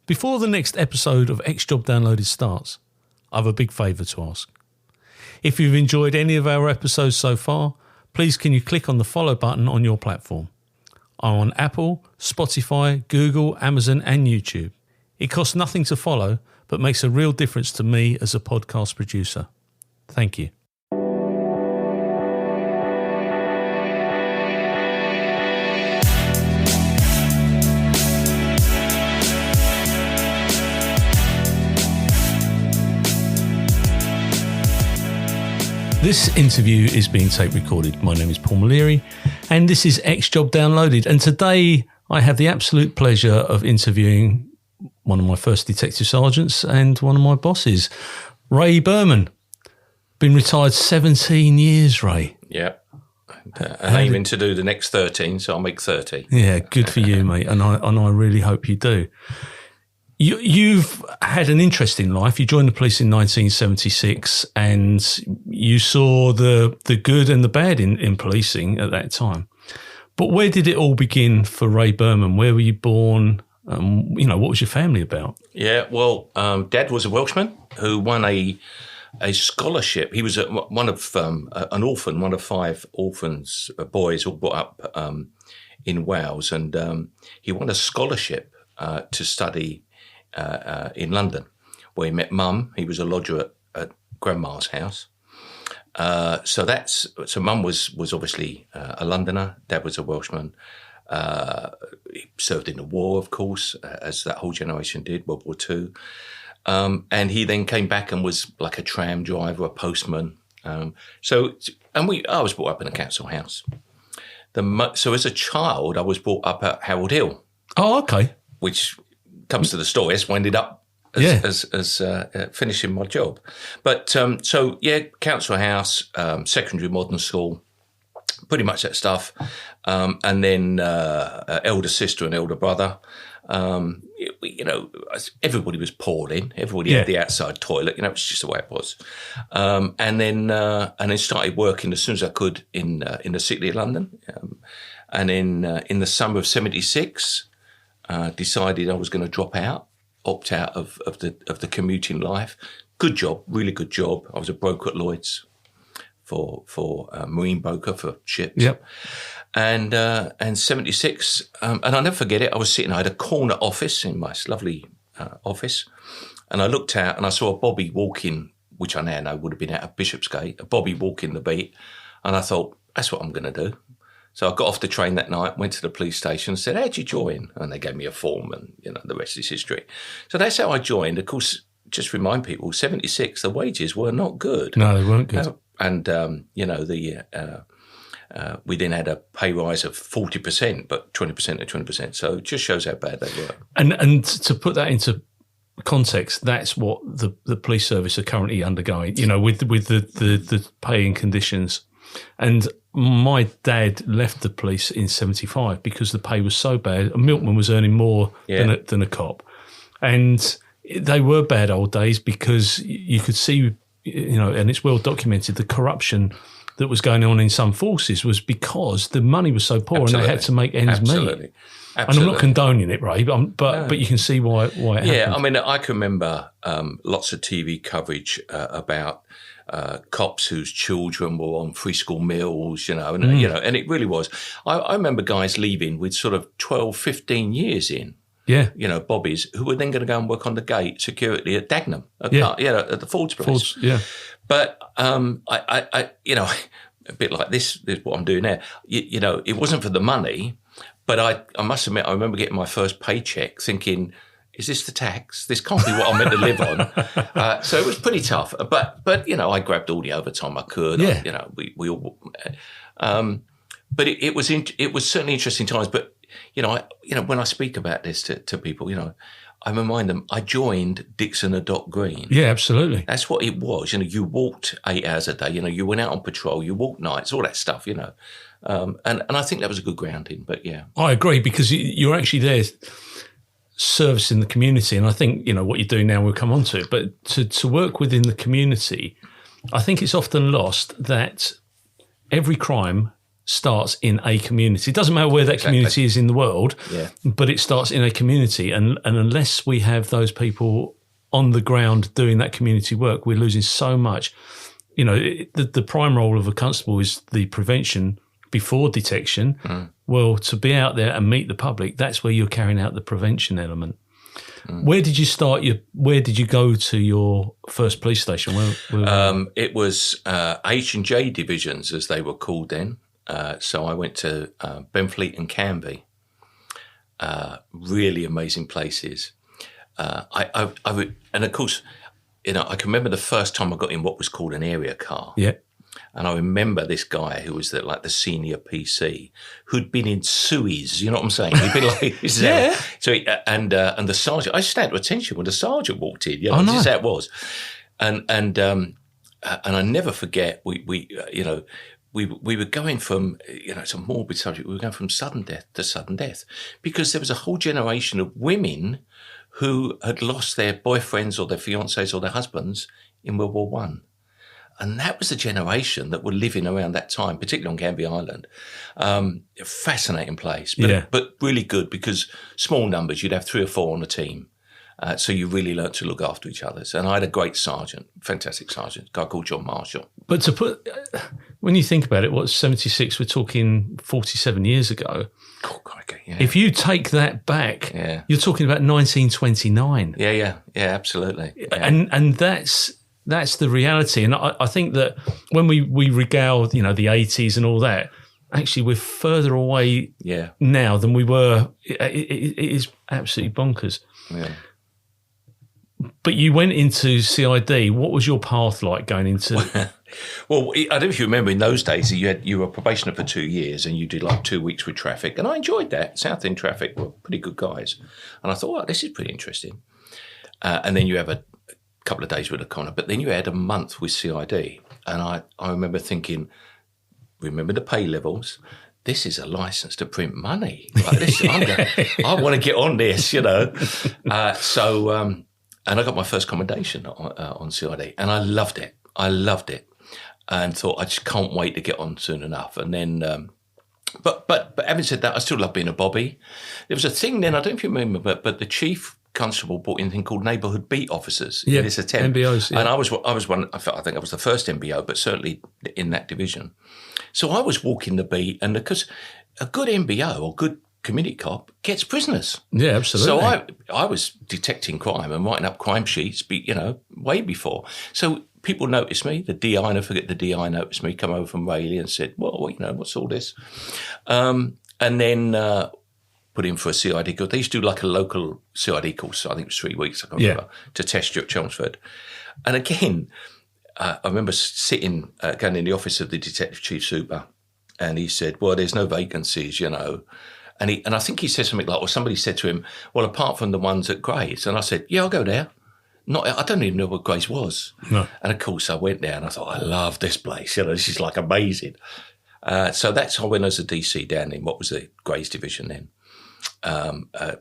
Before the next episode of X Job Downloaded starts, I have a big favour to ask. If you've enjoyed any of our episodes so far, please can you click on the follow button on your platform. I'm on Apple, Spotify, Google, Amazon and YouTube. It costs nothing to follow, but makes a real difference to me as a podcast producer. Thank you. This interview is being tape recorded. My name is Paul Maleary and this is X Job Downloaded. And today I have the absolute pleasure of interviewing one of my first detective sergeants and one of my bosses, Ray Burman. Been retired 17 years, Ray. Yeah. And aiming to do the next 13, so I'll make 30. Yeah, good for you, mate. And I really hope you do. You've had an interesting life. You joined the police in 1976 and you saw the good and the bad in policing at that time. But where did it all begin for Ray Burman? Where were you born? What was your family about? Yeah, well, Dad was a Welshman who won a scholarship. He was one of an orphan, one of 5 orphans, boys all brought up in Wales. And he won a scholarship to study in London, where he met Mum. He was a lodger at Grandma's house. So Mum was obviously a Londoner. Dad was a Welshman. He served in the war, of course, as that whole generation did, World War II. And he then came back and was like a tram driver, a postman. I was brought up in a council house. So as a child, I was brought up at Hockwold Hill. Oh, okay. Which comes to the story, I ended up as finishing my job. But council house, secondary modern school, pretty much that stuff. And then elder sister and elder brother. Everybody was poured in. Everybody had the outside toilet. It's just the way it was. And then started working as soon as I could in the city of London. And in the summer of '76. Decided I was going to drop out, opt out of the commuting life. Good job, really good job. I was a broker at Lloyds for marine broker for ships. Yep. And 76, and I'll never forget it. I had a corner office in my lovely office, and I looked out and I saw a bobby walking, which I now know would have been out of Bishopsgate, a bobby walking the beat, and I thought, that's what I'm going to do. So I got off the train that night, went to the police station, said, how'd you join? And they gave me a form and, the rest is history. So that's how I joined. Of course, just remind people, 76, the wages were not good. No, they weren't good. We then had a pay rise of 40%, but 20% to 20%. So it just shows how bad they were. And to put that into context, that's what the police service are currently undergoing, with the paying conditions. And my dad left the police in 75 because the pay was so bad. A milkman was earning more than a cop. And they were bad old days because you could see, and it's well documented, the corruption that was going on in some forces was because the money was so poor. Absolutely. And they had to make ends meet. Absolutely. And I'm not condoning it, Ray, but you can see why it happened. Yeah, I mean, I can remember lots of TV coverage about cops whose children were on free school meals, and it really was. I remember guys leaving with sort of 12, 15 years in. Yeah. Bobbies who were then going to go and work on the gate security at Dagenham, at the Ford's place. But I a bit like this is what I'm doing now. It wasn't for the money, but I must admit, I remember getting my first paycheck thinking, is this the tax? This can't be what I'm meant to live on. So it was pretty tough. But I grabbed all the overtime I could. Yeah. We all. But it was certainly interesting times. But when I speak about this to people, I remind them I joined Dixon and Dock Green. Yeah, absolutely. That's what it was. You walked 8 hours a day. You went out on patrol. You walked nights. All that stuff. And I think that was a good grounding. But yeah, I agree because you're actually there servicing the community. And I think, what you're doing now, we'll come on to it, but to work within the community, I think it's often lost that every crime starts in a community. It doesn't matter where that community is in the world, but it starts in a community. And unless we have those people on the ground doing that community work, we're losing so much. You know, the prime role of a constable is the prevention before detection. Well, to be out there and meet the public, that's where you're carrying out the prevention element. Where did you start where did you go to your first police station? It was H&J divisions, as they were called then. So I went to Benfleet and Canby. Really amazing places. And of course, you know, I can remember the first time I got in what was called an area car. Yeah. And I remember this guy who was the senior PC who'd been in Suez. You know what I'm saying? He'd been like, yeah. So and the sergeant, I stand to attention when the sergeant walked in. You know, this is how it was. And I never forget we were going from, you know, it's a morbid subject. We were going from sudden death to sudden death because there was a whole generation of women who had lost their boyfriends or their fiancés or their husbands in World War One. And that was the generation that were living around that time, particularly on Canby Island. Fascinating place, but really good because small numbers, you'd have 3 or 4 on a team. So you really learnt to look after each other. And I had a great sergeant, fantastic sergeant, a guy called John Marshall. But when you think about it, 76, we're talking 47 years ago. Oh, crikey, yeah. If you take that back, you're talking about 1929. Yeah, absolutely. Yeah. And that's the reality. And I think that when we regale, you know, the 80s and all that, actually we're further away now than we were. It is absolutely bonkers. Yeah. But you went into CID. What was your path like going into? Well, I don't know if you remember in those days, you were a probationer for 2 years and you did like 2 weeks with traffic. And I enjoyed that. South End traffic were pretty good guys. And I thought, this is pretty interesting. And then you have a couple of days with a connor, but then you had a month with CID. And I remember thinking, remember the pay levels? This is a license to print money. Like this, I want to get on this, you know. And I got my first commendation on CID, and I loved it. And thought I just can't wait to get on soon enough. And then, but having said that, I still love being a bobby. There was a thing then, I don't know if you remember, but the chief constable brought in a thing called neighbourhood beat officers. Yeah, in this attempt. MBOs. Yeah. And I was one. I think I was the first MBO, but certainly in that division. So I was walking the beat, and because a good MBO or good community cop gets prisoners. Yeah, absolutely. So I was detecting crime and writing up crime sheets, way before. So people noticed me. The DI, and I forget the DI noticed me, come over from Rayleigh and said, well, you know, what's all this? And then put in for a CID course. They used to do like a local CID course, I think it was 3 weeks, I can't remember, to test you at Chelmsford. And again, I remember sitting, going in the office of the Detective Chief Super, and he said, well, there's no vacancies, you know. And I think he said something like, or somebody said to him, well, apart from the ones at Grays. And I said, yeah, I'll go there. I don't even know what Grays was. No. And of course I went there and I thought, I love this place. You know, this is like amazing. So that's how I went as a DC down in what was the Grays division then.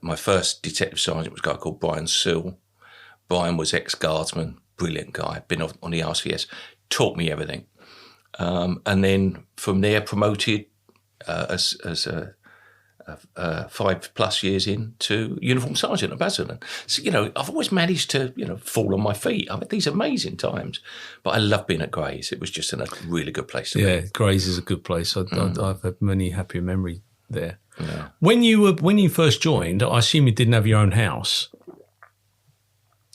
My first detective sergeant was a guy called Brian Sill. Brian was ex-guardsman, brilliant guy, been on the RCS, taught me everything. And then from there promoted as a 5+ years into uniform sergeant at Basildon. So, you know, I've always managed to, you know, fall on my feet. I've had these amazing times, but I love being at Grays. It was just a really good place to be. Yeah, Grays is a good place. I've had many happy memories there. Yeah. When you first joined, I assume you didn't have your own house.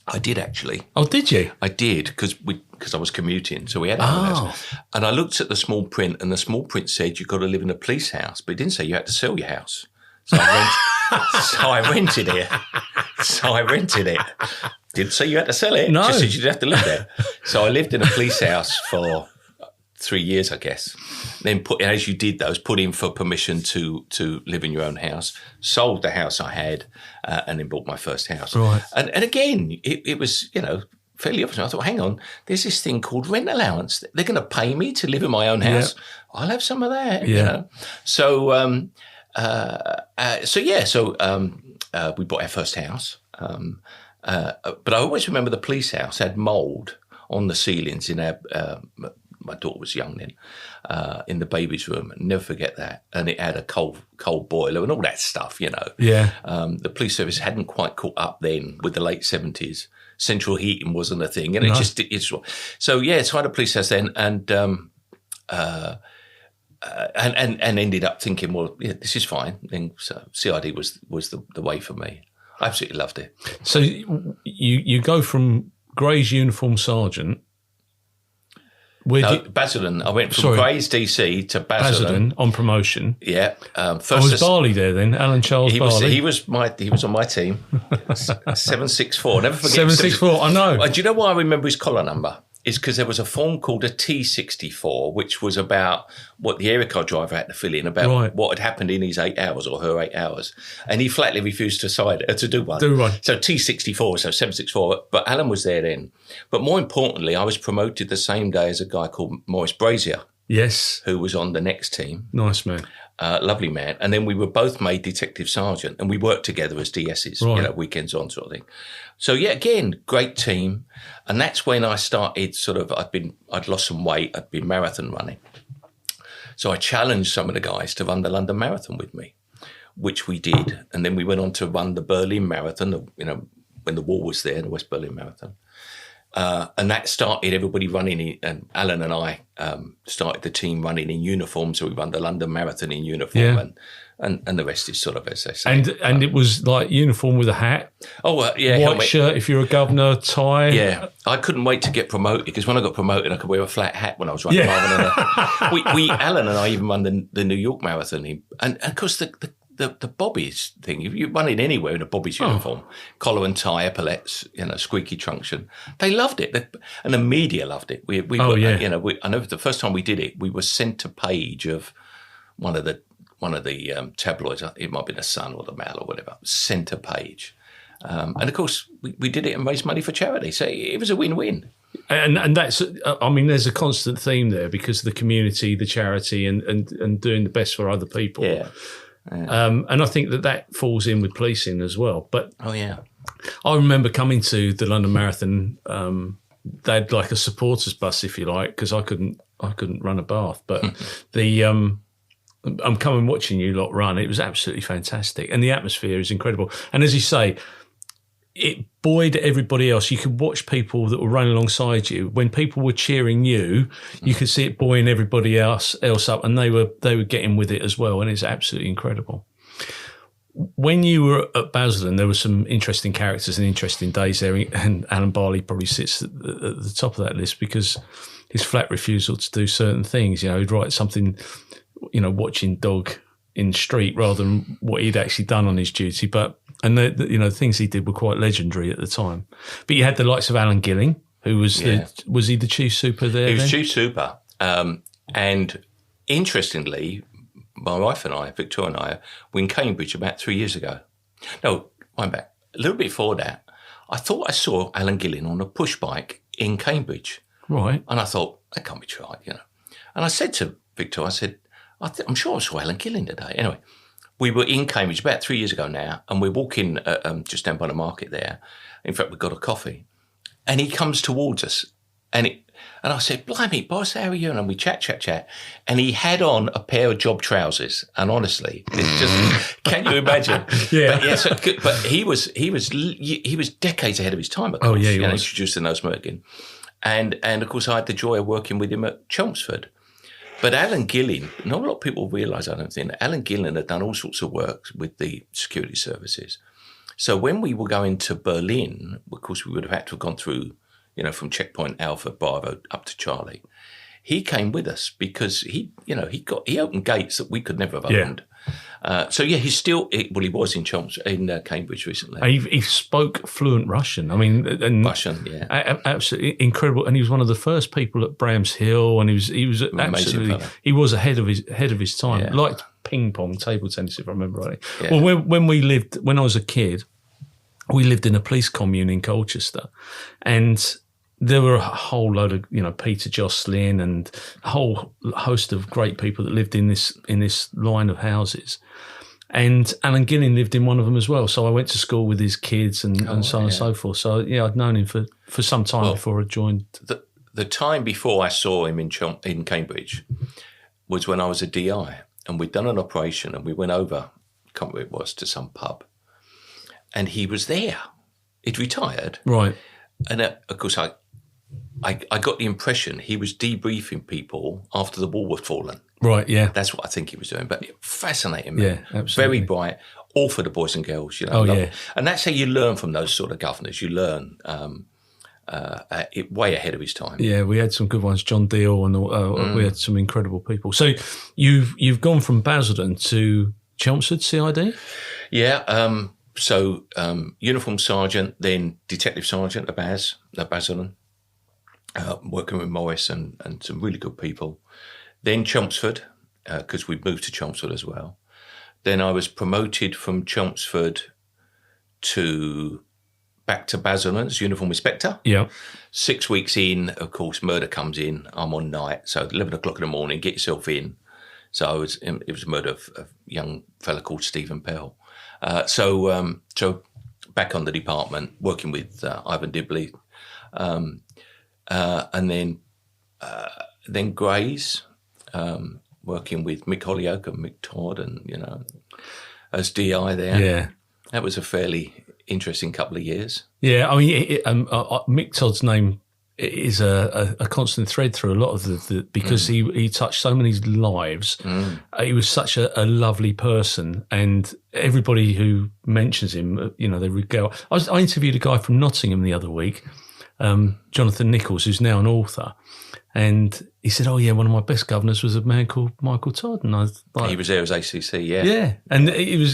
I did actually. Oh, did you? I did because I was commuting, so we had our own house. And I looked at the small print, and the small print said you've got to live in a police house, but it didn't say you had to sell your house. So I rented it. Didn't say you had to sell it. No. Just said you'd have to live there. So I lived in a police house for 3 years, I guess. Then as you did those, put in for permission to live in your own house, sold the house I had, and then bought my first house. Right. And again, it was, you know, fairly obvious. I thought, hang on, there's this thing called rent allowance. They're going to pay me to live in my own house. Yeah. I'll have some of that, you know. So, we bought our first house. But I always remember the police house had mould on the ceilings in our my daughter was young then, in the baby's room. Never forget that. And it had a cold boiler and all that stuff, you know. Yeah. The police service hadn't quite caught up then with the late 70s. Central heating wasn't a thing. And it's so yeah, so I had a police house then and ended up thinking, well, yeah, this is fine. And so CID was the way for me. I absolutely loved it. So you go from Grays uniform sergeant. Basildon. I went from Grays DC to Basildon on promotion. Yeah. Was Barley there then? Alan Charles Barley. He was on my team. 764. Never forget. 764. I know. Do you know why I remember his collar number? Is because there was a form called a T64, which was about what the area car driver had to fill in about what had happened in his 8 hours or her 8 hours, and he flatly refused to do one. So T64, so 764. But Alan was there then. But more importantly, I was promoted the same day as a guy called Maurice Brazier. Yes, who was on the next team. Nice man. Lovely man. And then we were both made detective sergeant and we worked together as DSs, you know, weekends on sort of thing. So yeah, again, great team. And that's when I started I'd lost some weight. I'd been marathon running. So I challenged some of the guys to run the London Marathon with me, which we did. And then we went on to run the Berlin Marathon, you know, when the wall was there, the West Berlin Marathon. And that started everybody running, and Alan and I started the team running in uniform. So we ran the London Marathon in uniform, and the rest is sort of, as they say. And it was like uniform with a hat. Oh, yeah. White shirt if you're a governor, tie. Yeah. I couldn't wait to get promoted because when I got promoted, I could wear a flat hat when I was running. Alan and I even run the New York Marathon. And of course, the bobbies thing, if you're running anywhere in a bobbies uniform, collar and tie, epaulets, you know, squeaky truncheon, they loved it. And the media loved it. I know the first time we did it, we were centre page of one of the tabloids. It might have been the Sun or the Mail or whatever, centre page. And of course, we did it and raised money for charity. So it was a win-win. And that's, I mean, there's a constant theme there because of the community, the charity, and doing the best for other people. Yeah. And I think that falls in with policing as well. But I remember coming to the London Marathon. They had like a supporters bus, if you like, because I couldn't run a bath. But I'm coming watching you lot run. It was absolutely fantastic, and the atmosphere is incredible. And as you say, it buoyed everybody else. You could watch people that were running alongside you. When people were cheering you, you could see it buoying everybody else up, and they were getting with it as well. And it's absolutely incredible. When you were at Basildon, there were some interesting characters and interesting days there, and Alan Barley probably sits at the top of that list because his flat refusal to do certain things. You know, he'd write something, you know, watching dog in the street rather than what he'd actually done on his duty. And the things he did were quite legendary at the time. But you had the likes of Alan Gilling, who was was he the chief super there? He was chief super. And interestingly, my wife and I, Victoria and I, were in Cambridge about 3 years ago. No, I'm back. A little bit before that, I thought I saw Alan Gilling on a push bike in Cambridge. Right. And I thought, that can't be right, you know. And I said to Victoria, I'm sure I saw Alan Gilling today. Anyway, we were in Cambridge about 3 years ago now, and we're walking just down by the market there. In fact, we got a coffee. And he comes towards us. And I said, blimey, boss, how are you? And we chat. And he had on a pair of job trousers. And honestly, it's just, can you imagine? Yeah. But he was decades ahead of his time, of course. Oh, yeah, he was. Introduced the no smoking. And of course, I had the joy of working with him at Chelmsford. But Alan Gilling, not a lot of people realise, I don't think, that Alan Gilling had done all sorts of work with the security services. So when we were going to Berlin, of course, we would have had to have gone through, you know, from checkpoint Alpha, Bravo up to Charlie. He came with us because he opened gates that we could never have opened. He was in Cambridge recently. He spoke fluent Russian. I mean, Russian, yeah, absolutely incredible. And he was one of the first people at Bramshill, and he was absolutely he was ahead of his time. Yeah. Like ping pong, table tennis, if I remember rightly. Yeah. Well, when I was a kid, we lived in a police commune in Colchester, and there were a whole load of, you know, Peter Jocelyn and a whole host of great people that lived in this line of houses. And Alan Gilling lived in one of them as well. So I went to school with his kids and so on and so forth. So, yeah, I'd known him for some time before I joined. the time before I saw him in Cambridge was when I was a DI, and we'd done an operation, and we went over, I can't remember where it was, to some pub, and he was there. He'd retired. Right. And of course, I got the impression he was debriefing people after the wall was fallen. Right, yeah. That's what I think he was doing. But fascinating, man. Yeah, absolutely. Very bright, all for the boys and girls, Oh, yeah. And that's how you learn from those sort of governors. You learn way ahead of his time. Yeah, we had some good ones, John Deal, and we had some incredible people. So you've gone from Basildon to Chelmsford CID? Yeah, so uniform sergeant, then detective sergeant at Basildon, working with Morris and some really good people. Then Chelmsford, because we'd moved to Chelmsford as well. Then I was promoted from Chelmsford back to Basildon as uniform inspector. Yeah. 6 weeks in, of course, murder comes in. I'm on night, so 11 o'clock in the morning, get yourself in. So it was a murder of a young fella called Steven Pell. So back on the department, working with Ivan Dibley, and then Grays, working with Mick Holyoke and Mike Todd, and as DI there. Yeah, that was a fairly interesting couple of years. Yeah, I mean, Mick Todd's name is a constant thread through a lot of the because he touched so many lives. He was such a lovely person, and everybody who mentions him, they regale. I interviewed a guy from Nottingham the other week, Jonathan Nichols, who's now an author, and he said, "Oh yeah, one of my best governors was a man called Michael Todd." And I was like, he was there as ACC, yeah, yeah, and he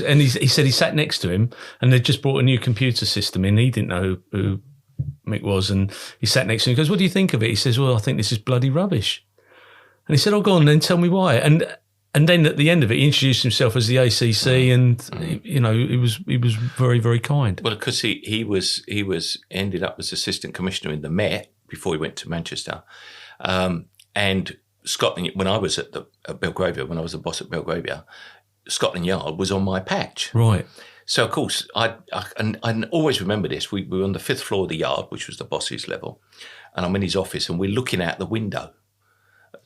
said he sat next to him, and they'd just brought a new computer system in. He didn't know who Mick was, and he sat next to him. He goes, "What do you think of it?" He says, "Well, I think this is bloody rubbish." And he said, "Oh, go on then, tell me why." And then at the end of it, he introduced himself as the ACC, and he was very, very kind. Well, because he ended up as Assistant Commissioner in the Met before he went to Manchester, and Scotland. When I was at Belgravia, when I was the boss at Belgravia, Scotland Yard was on my patch. Right. So of course, I always remember this. We were on the 5th floor of the yard, which was the boss's level, and I'm in his office, and we're looking out the window.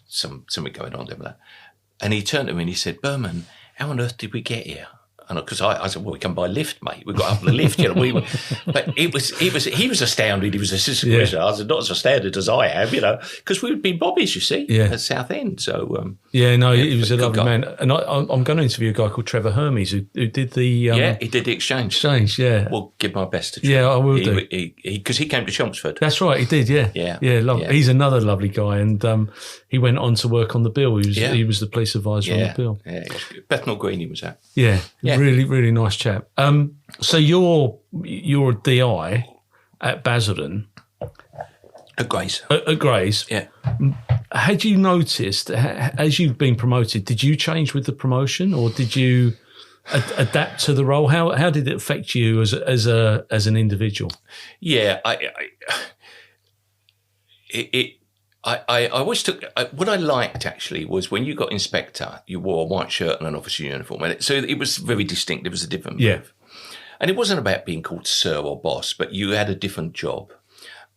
Something going on there. And he turned to me and he said, "Burman, how on earth did we get here?" And because I said, "Well, we come by lift, mate. We got up the lift, But he was astounded. He was assistant commissioner. I said, "Not as astounded as I am, because we would be bobbies, you see, at Southend." So he was a lovely man. And I'm going to interview a guy called Trevor Hermes who did the he did the exchange. Yeah, we'll give my best to Trevor. Yeah, I will do, because he came to Chelmsford. That's right, he did. Yeah. He's another lovely guy, and he went on to work on the bill. He was the police advisor on the bill. Yeah, Bethnal Green he was at. Yeah. Really, really nice chap. So you're a DI at Basildon. At Grays. At Grays. Yeah. Had you noticed, as you've been promoted, did you change with the promotion, or did you adapt to the role? How did it affect you as an individual? Yeah, I always took what I liked actually was when you got inspector, you wore a white shirt and an officer uniform, so it was very distinct. It was a different move, and it wasn't about being called sir or boss, but you had a different job.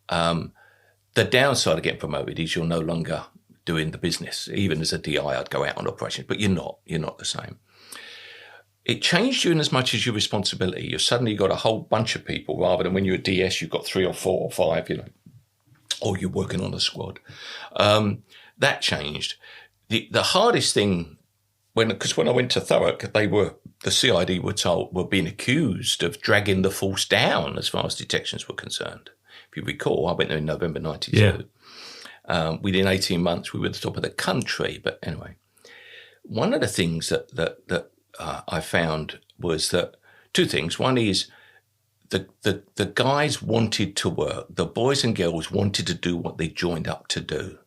The downside of getting promoted is you're no longer doing the business. Even as a DI, I'd go out on operations, but you're not the same. It changed you in as much as your responsibility. You've suddenly got a whole bunch of people rather than when you're a DS, you've got 3 or 4 or 5, or you're working on a squad. That changed. The hardest thing, because when I went to Thurrock, the CID were being accused of dragging the force down as far as detections were concerned. If you recall, I went there in November 92. Yeah. Within 18 months, we were at the top of the country. But anyway, one of the things that I found was that 2 things. One is the guys wanted to work. The boys and girls wanted to do what they joined up to do.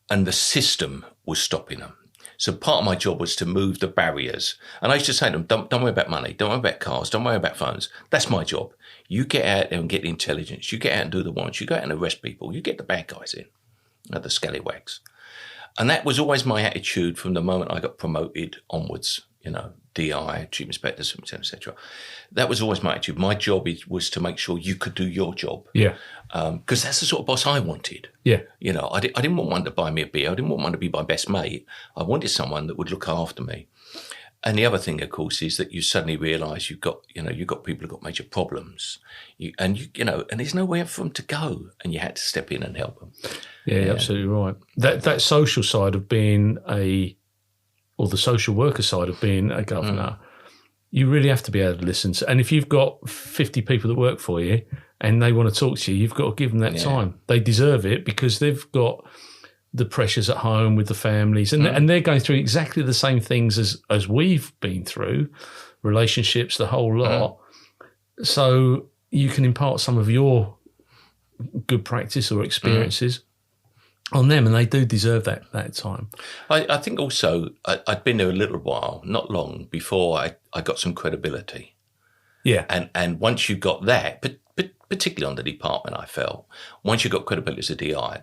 And the system was stopping them. So part of my job was to move the barriers. And I used to say to them, don't worry about money. Don't worry about cars. Don't worry about phones. That's my job. You get out there and get the intelligence. You get out and do the warrants. You go out and arrest people. You get the bad guys in, the scallywags. And that was always my attitude from the moment I got promoted onwards. DI, chief inspector, etc. That was always my attitude. My job was to make sure you could do your job. Yeah. Because that's the sort of boss I wanted. Yeah. I didn't want one to buy me a beer. I didn't want one to be my best mate. I wanted someone that would look after me. And the other thing, of course, is that you suddenly realise you've got people who've got major problems, and there's nowhere for them to go, and you had to step in and help them. Yeah, you're absolutely right. That social side of being or the social worker side of being a governor, you really have to be able to listen to. And if you've got 50 people that work for you and they want to talk to you, you've got to give them that time. They deserve it because they've got the pressures at home with the families, and they're going through exactly the same things as we've been through, relationships, the whole lot. So you can impart some of your good practice or experiences on them, and they do deserve that time. I think also I'd been there a little while, not long, before I got some credibility. Yeah. And once you got that, but particularly on the department, I felt, once you got credibility as a DI,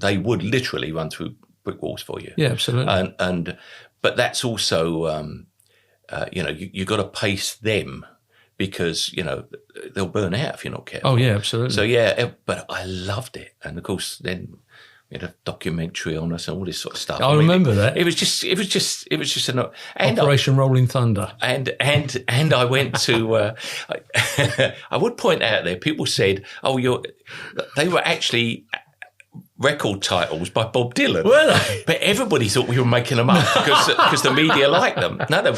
they would literally run through brick walls for you. Yeah, absolutely. But that's also, you got to pace them because, they'll burn out if you're not careful. Oh, yeah, absolutely. So, but I loved it. And, of course, then we had a documentary on us and all this sort of stuff. I remember that. It was just an Operation Rolling Thunder. And I went to. I would point out there. People said, they were actually record titles by Bob Dylan. Were they? But everybody thought we were making them up because the media liked them. No, they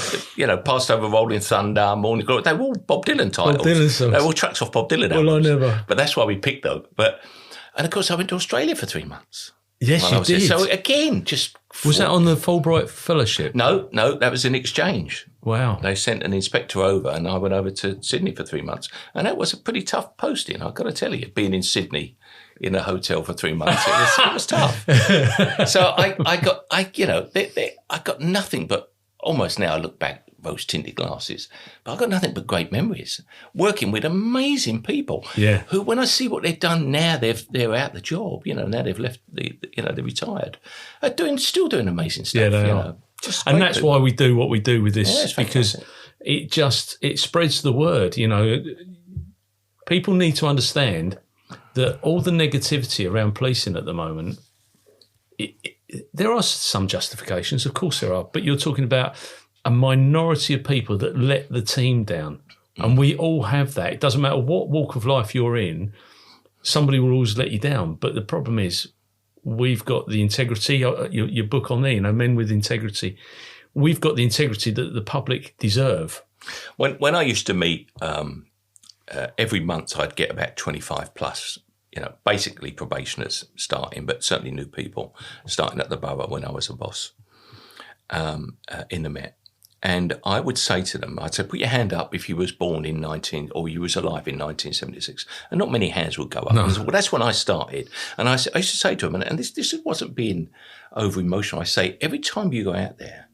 were, Passed Over Rolling Thunder, Morning Glory. They were all Bob Dylan titles. Bob Dylan songs. They were all tracks off Bob Dylan albums. Well, I never. But that's why we picked them. And of course, I went to Australia for 3 months. Yes, you did. So again, was that on the Fulbright Fellowship? No, that was an exchange. Wow. They sent an inspector over, and I went over to Sydney for 3 months, and that was a pretty tough posting. I've got to tell you, being in Sydney in a hotel for 3 months, it was tough. So I got nothing but, almost now I look back, rose-tinted glasses, but I've got nothing but great memories working with amazing people. Yeah. Who, when I see what they've done now, they're out the job. Now they've left they're retired, still doing amazing stuff. Yeah, they are. And that's why we do what we do with this, because it spreads the word. People need to understand that all the negativity around policing at the moment, there are some justifications, of course there are, but you're talking about a minority of people that let the team down. And we all have that. It doesn't matter what walk of life you're in, somebody will always let you down. But the problem is, we've got the integrity, your book on there, Men with Integrity. We've got the integrity that the public deserve. When I used to meet, every month I'd get about 25 plus, basically probationers starting, but certainly new people starting at the borough when I was a boss in the Met. And I would say to them, I'd say, put your hand up if you was born or you was alive in 1976. And not many hands would go up. No. Well, that's when I started. And I used to say to them, and this wasn't being over emotional, I say, every time you go out there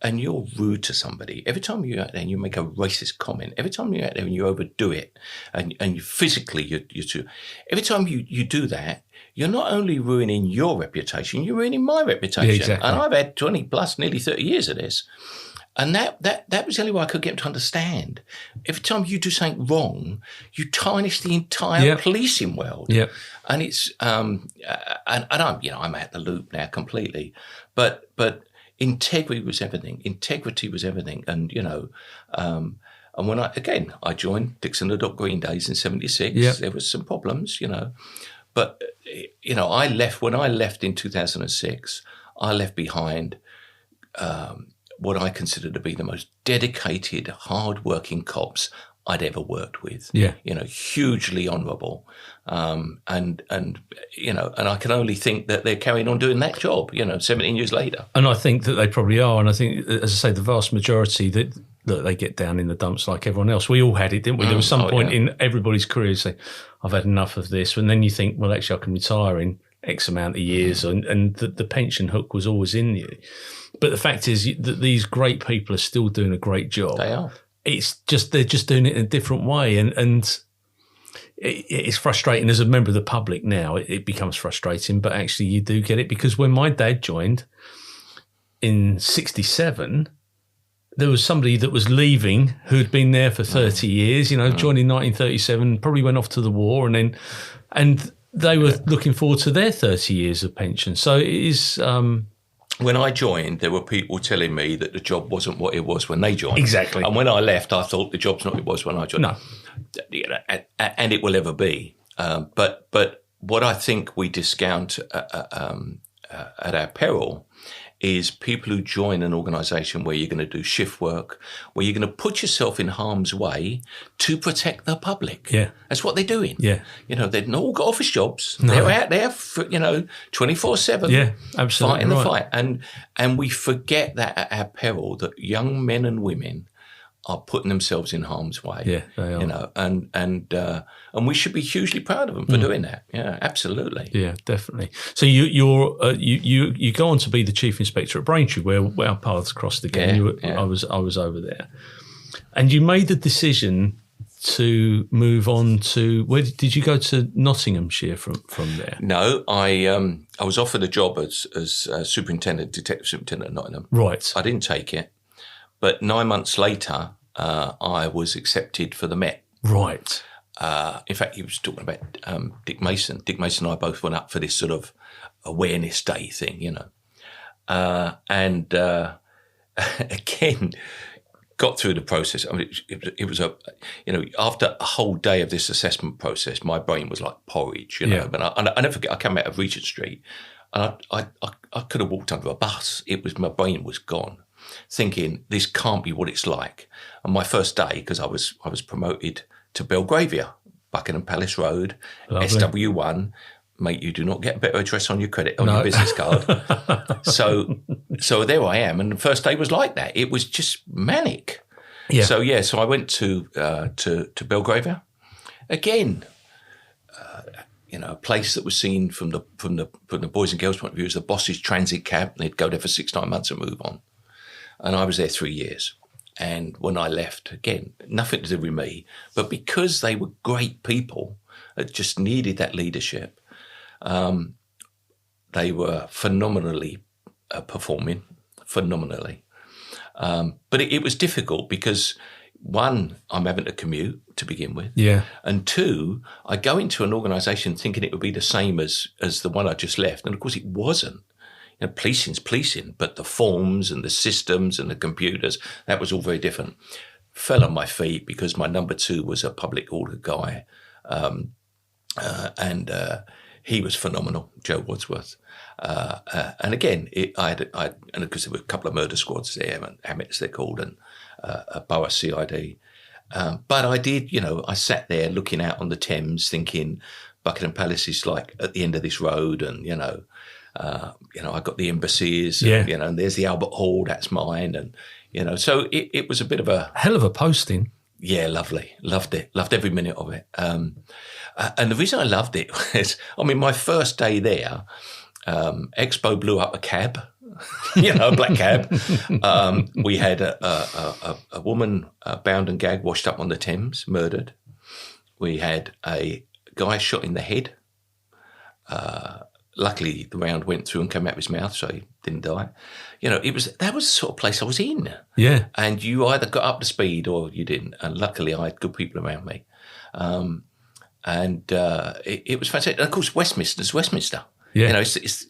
and you're rude to somebody, every time you're out there and you make a racist comment, every time you're out there and you overdo it, and you physically, you're too, every time you do that, you're not only ruining your reputation, you're ruining my reputation. Yeah, exactly. And I've had 20 plus, nearly 30 years of this. And that was the only way I could get them to understand. Every time you do something wrong, you tarnish the entire policing world. Yep. And it's and I'm at the loop now completely. But integrity was everything. Integrity was everything. And and when I joined Dixon the Green Days in '76. Yep. There was some problems, But I left in 2006. I left behind what I consider to be the most dedicated, hard-working cops I'd ever worked with. Yeah. Hugely honourable. And I can only think that they're carrying on doing that job, 17 years later. And I think that they probably are. And I think, as I say, the vast majority that they get down in the dumps like everyone else. We all had it, didn't we? There was some point in everybody's career say, I've had enough of this. And then you think, well, actually, I can retire in X amount of years. And the pension hook was always in you. But the fact is that these great people are still doing a great job. They are. It's just, they're just doing it in a different way. And it's frustrating as a member of the public now. It becomes frustrating, but actually you do get it, because when my dad joined in 1967, there was somebody that was leaving who'd been there for 30 years, joined in 1937, probably went off to the war, and they were looking forward to their 30 years of pension. So it is... When I joined, there were people telling me that the job wasn't what it was when they joined. Exactly. And when I left, I thought the job's not what it was when I joined. No. And it will ever be. But what I think we discount at our peril is people who join an organisation where you're going to do shift work, where you're going to put yourself in harm's way to protect the public. Yeah. That's what they're doing. Yeah. They've not all got office jobs. No. They're out there, 24/7. Yeah, absolutely. Fighting the fight. And we forget that at our peril, that young men and women are putting themselves in harm's way. Yeah, they are. And we should be hugely proud of them for doing that. Yeah, absolutely. Yeah, definitely. So you go on to be the chief inspector at Braintree, where our paths crossed again. I was over there, and you made the decision to move on to where did you go to Nottinghamshire from there? No, I was offered a job as superintendent, detective superintendent at Nottingham. Right. I didn't take it, but 9 months later, I was accepted for the Met. Right. In fact, he was talking about Dick Mason. Dick Mason and I both went up for this sort of awareness day thing, again, got through the process. I mean, it was after a whole day of this assessment process, my brain was like porridge, Yeah. But I never forget, I came out of Regent Street and I could have walked under a bus. My brain was gone, thinking this can't be what it's like. And my first day, because I was promoted to Belgravia, Buckingham Palace Road, Lovely. SW1. Mate, you do not get a better address on your your business card. So there I am, and the first day was like that. It was just manic. Yeah. So I went to Belgravia again. A place that was seen from the boys and girls' point of view as the boss's transit camp. They'd go there for 6-9 months and move on. And I was there 3 years. And when I left, again, nothing to do with me, but because they were great people that just needed that leadership, they were phenomenally performing, phenomenally. But it was difficult because, one, I'm having to commute to begin with. Yeah. And two, I go into an organisation thinking it would be the same as the one I just left. And of course it wasn't. Policing's policing, but the forms and the systems and the computers, that was all very different. Fell on my feet because my number two was a public order guy. And he was phenomenal, Joe Wadsworth. And again, and because there were a couple of murder squads there, and Hammets they're called, and a Borough CID. But I did, I sat there looking out on the Thames thinking Buckingham Palace is like at the end of this road, and, I got the embassies, and there's the Albert Hall, that's mine. And, so it was a bit of a... Hell of a posting. Yeah, lovely. Loved it. Loved every minute of it. And the reason I loved it was, my first day there, Expo blew up a cab, a black cab. We had a woman bound and gagged, washed up on the Thames, murdered. We had a guy shot in the head. Luckily, the round went through and came out of his mouth, so he didn't die. That was the sort of place I was in. Yeah. And you either got up to speed or you didn't. And luckily, I had good people around me. It was fantastic. And of course, Westminster. Yeah. It's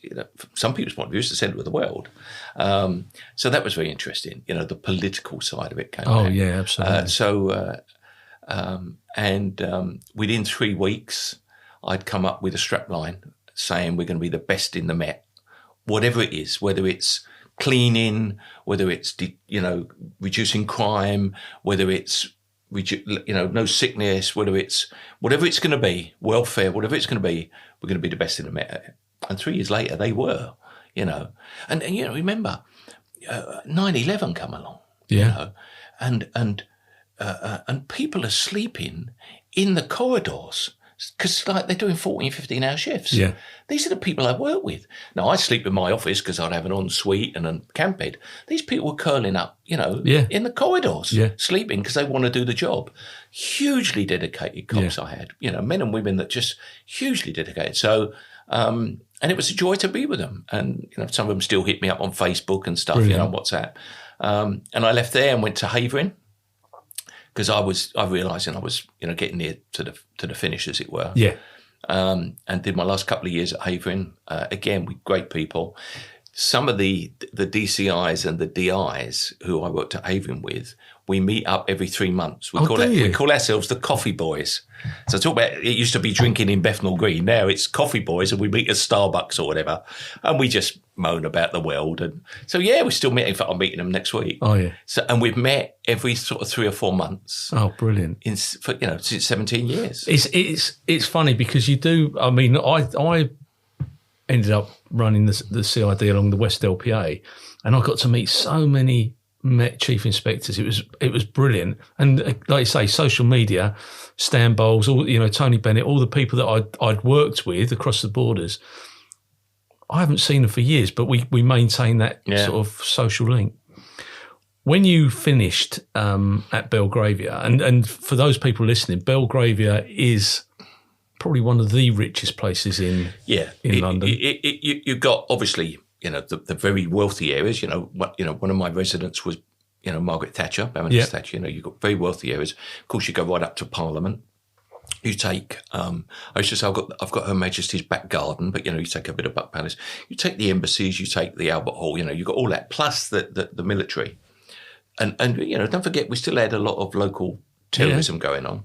some people's point of view, it's the centre of the world. So that was very interesting. The political side of it came out. Oh, yeah, absolutely. Within 3 weeks, I'd come up with a strapline saying we're going to be the best in the Met, whatever it is, whether it's cleaning, whether it's, reducing crime, whether it's, no sickness, whatever it's going to be, welfare, whatever it's going to be, we're going to be the best in the Met. And 3 years later, they were, And remember, 9/11 come along, and people are sleeping in the corridors because they're doing 14, 15-hour shifts. Yeah. These are the people I work with. Now, I sleep in my office because I'd have an ensuite and a camp bed. These people were curling up, in the corridors, sleeping because they want to do the job. Hugely dedicated cops I had, men and women that just hugely dedicated. So, and it was a joy to be with them. And, some of them still hit me up on Facebook and stuff, on WhatsApp. And I left there and went to Havering because I realised I was getting near to the finish, as it were. Yeah. And did my last couple of years at Havering, again with great people. Some of the DCIs and the DIs who I worked at Havering with, we meet up every 3 months. We call ourselves the Coffee Boys. So talk about, it used to be drinking in Bethnal Green. Now it's Coffee Boys, and we meet at Starbucks or whatever, and we just moan about the world. And so we're still meeting. In fact, I'm meeting them next week. Oh yeah. So and we've met every sort of 3 or 4 months. Oh, brilliant! Since 17 years. It's funny because you do. I mean, I ended up running the CID along the West LPA, and I got to meet so many Met chief inspectors. It was brilliant. And like you say, social media, Stan Bowles, Tony Bennett, all the people that I'd worked with across the borders. I haven't seen them for years, but we maintain that sort of social link. When you finished at Belgravia, and for those people listening, Belgravia is probably one of the richest places in London. You've got obviously the very wealthy areas. One of my residents was Margaret Thatcher, Baroness Thatcher. You've got very wealthy areas. Of course, you go right up to Parliament. You take, I used to say, I've got Her Majesty's back garden, but you take a bit of Buck Palace. You take the embassies, you take the Albert Hall. You've got all that plus the military, and don't forget we still had a lot of local terrorism going on.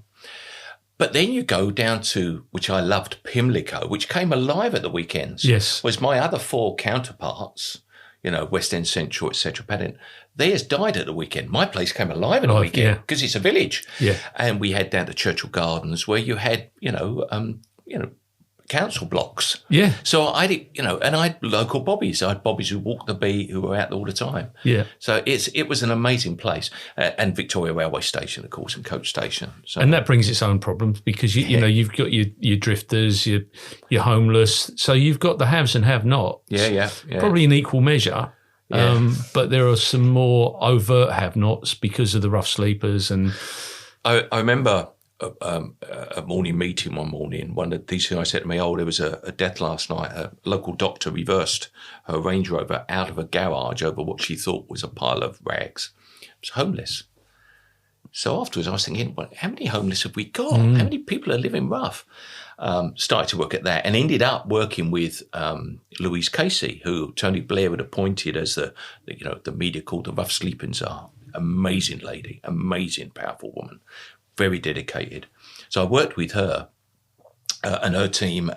But then you go down to, which I loved, Pimlico, which came alive at the weekends. Yes. Whereas my other 4 counterparts, West End Central, etc., Paddington, theirs died at the weekend. My place came alive at the weekend because it's a village. Yeah. And we had down to Churchill Gardens where you had, council blocks. Yeah. So I did, and I had local bobbies. I had bobbies who walked the beat, who were out all the time. Yeah. So it was an amazing place. And Victoria Railway Station, of course, and Coach Station. So, and that brings its own problems because, you've got your drifters, your homeless. So you've got the haves and have-not. Yeah. Probably in equal measure. Yeah. But there are some more overt have-nots because of the rough sleepers. And I remember a morning meeting one morning, one of the DCI said to me, there was a death last night. A local doctor reversed her Range Rover out of a garage over what she thought was a pile of rags. It was homeless. So afterwards I was thinking, how many homeless have we got? How many people are living rough? Started to work at that and ended up working with Louise Casey, who Tony Blair had appointed as the media called the Rough Sleeping Czar. Amazing lady, amazing, powerful woman. Very dedicated. So I worked with her and her team.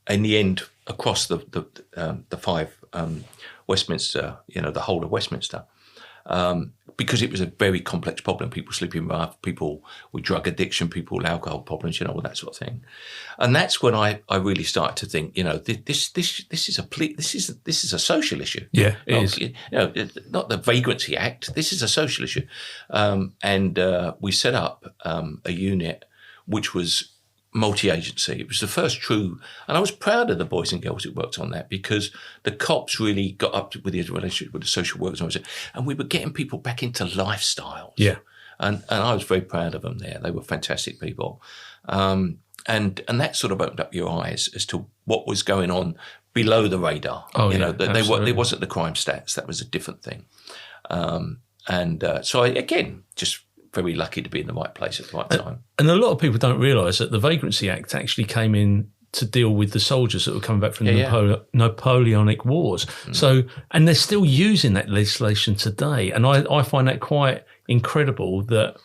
In the end, across the 5 Westminster, the whole of Westminster, because it was a very complex problem. People sleeping rough, people with drug addiction, people with alcohol problems, all that sort of thing. And that's when I really started to think, this is a social issue. Yeah, it is. Not the Vagrancy Act. This is a social issue. And we set up a unit which was multi-agency. It was the first true, and I was proud of the boys and girls who worked on that because the cops really got up with the relationship with the social workers, and we were getting people back into lifestyles. Yeah, and I was very proud of them there. They were fantastic people, and that sort of opened up your eyes as to what was going on below the radar. There wasn't the crime stats. That was a different thing, so I again just very lucky to be in the right place at the right time. And a lot of people don't realise that the Vagrancy Act actually came in to deal with the soldiers that were coming back from the Napoleonic Wars. So, and they're still using that legislation today. And I find that quite incredible that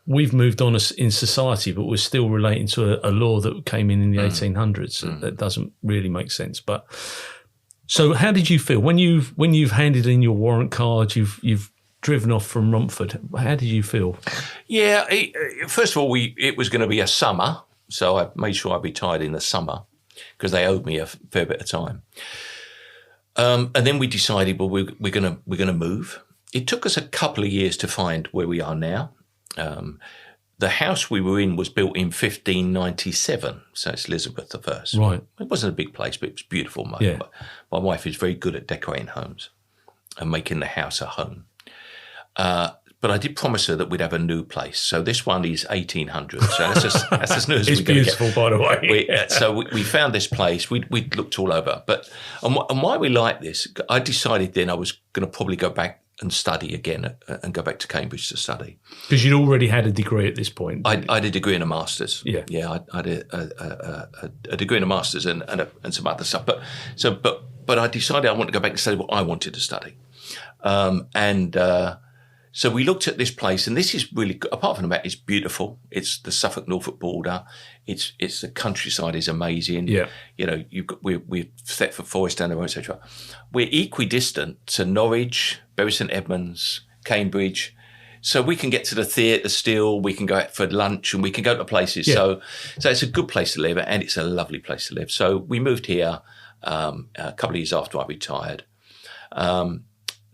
we've moved on in society, but we're still relating to a law that came in the 1800s. That doesn't really make sense. But so how did you feel when you've handed in your warrant card, you've driven off from Romford? How did you feel? Yeah, first of all, it was going to be a summer, so I made sure I retired in the summer because they owed me a fair bit of time. And then we decided, well, we're going to move. It took us a couple of years to find where we are now. The house we were in was built in 1597, so it's Elizabeth I. Right. It wasn't a big place, but it was beautiful. My wife is very good at decorating homes and making the house a home. But I did promise her that we'd have a new place. So this one is 1800. So that's as new as it's beautiful, by the way. So we found this place. We looked all over. And why we like this, I decided then I was going to probably go back and study again and go back to Cambridge to study. Because you'd already had a degree at this point. I had a degree and a master's. Yeah. I had a degree and a master's and some other stuff. But I decided I wanted to go back and study what I wanted to study. So we looked at this place, and this is really good. Apart from that, it's beautiful. It's the Suffolk-Norfolk border. It's the countryside is amazing. Yeah. You know, we're Thetford Forest down the road, etc. We're equidistant to Norwich, Bury St Edmunds, Cambridge, so we can get to the theatre still. We can go out for lunch, and we can go to places. Yeah. So it's a good place to live, and it's a lovely place to live. So we moved here a couple of years after I retired.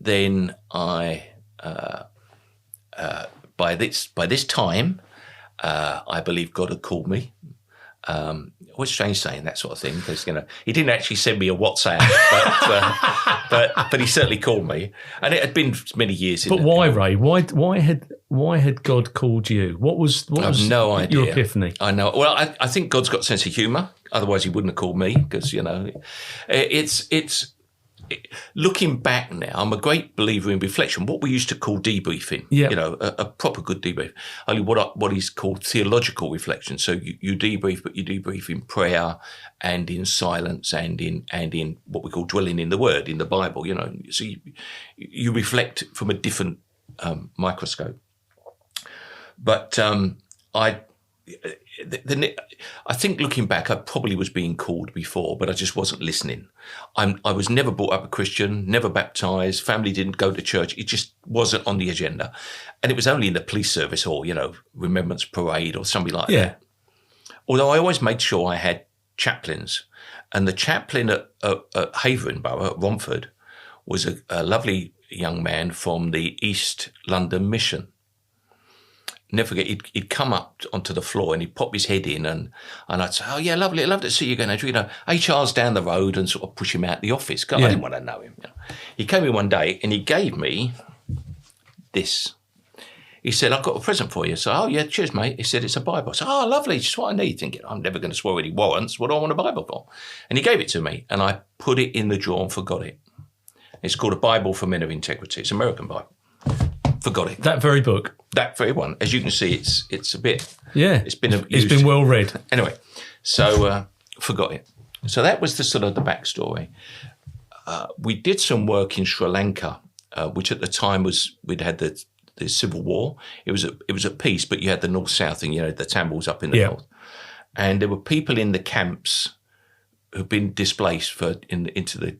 Then I. By this time, I believe God had called me. It was strange saying that sort of thing because he didn't actually send me a WhatsApp, but he certainly called me, and it had been many years. But why, Ray? Why had God called you? What was I have no idea. Your epiphany? I know. Well, I think God's got a sense of humour. Otherwise, he wouldn't have called me because it's. Looking back now, I'm a great believer in reflection, what we used to call debriefing, a proper good debrief, only what is called theological reflection. So you debrief, but you debrief in prayer and in silence and in what we call dwelling in the Word, in the Bible, So you reflect from a different microscope. But I think looking back, I probably was being called before, but I just wasn't listening. I was never brought up a Christian, never baptised, family didn't go to church. It just wasn't on the agenda. And it was only in the police service or, Remembrance Parade or something like that. Although I always made sure I had chaplains. And the chaplain at Havering Borough, at Romford, was a lovely young man from the East London Mission. Never forget, he'd come up onto the floor and he'd pop his head in and I'd say, "Oh yeah, lovely, I'd love to see you again, Andrew." HR's down the road and sort of push him out the office. I didn't want to know him. He came in one day and he gave me this. He said, "I've got a present for you." So, "Oh yeah, cheers, mate." He said, "It's a Bible." I said, "Oh, lovely, just what I need." Thinking, I'm never going to swear any warrants. What do I want a Bible for? And he gave it to me and I put it in the drawer and forgot it. It's called A Bible for Men of Integrity. It's an American Bible. Forgot it. That very book. That very one. As you can see, it's a bit. Yeah. It's been well read. Anyway, so forgot it. So that was the sort of the backstory. We did some work in Sri Lanka, which at the time we'd had the civil war. It was at peace, but you had the north-south thing. The Tamils up in the north, and there were people in the camps who've been displaced into the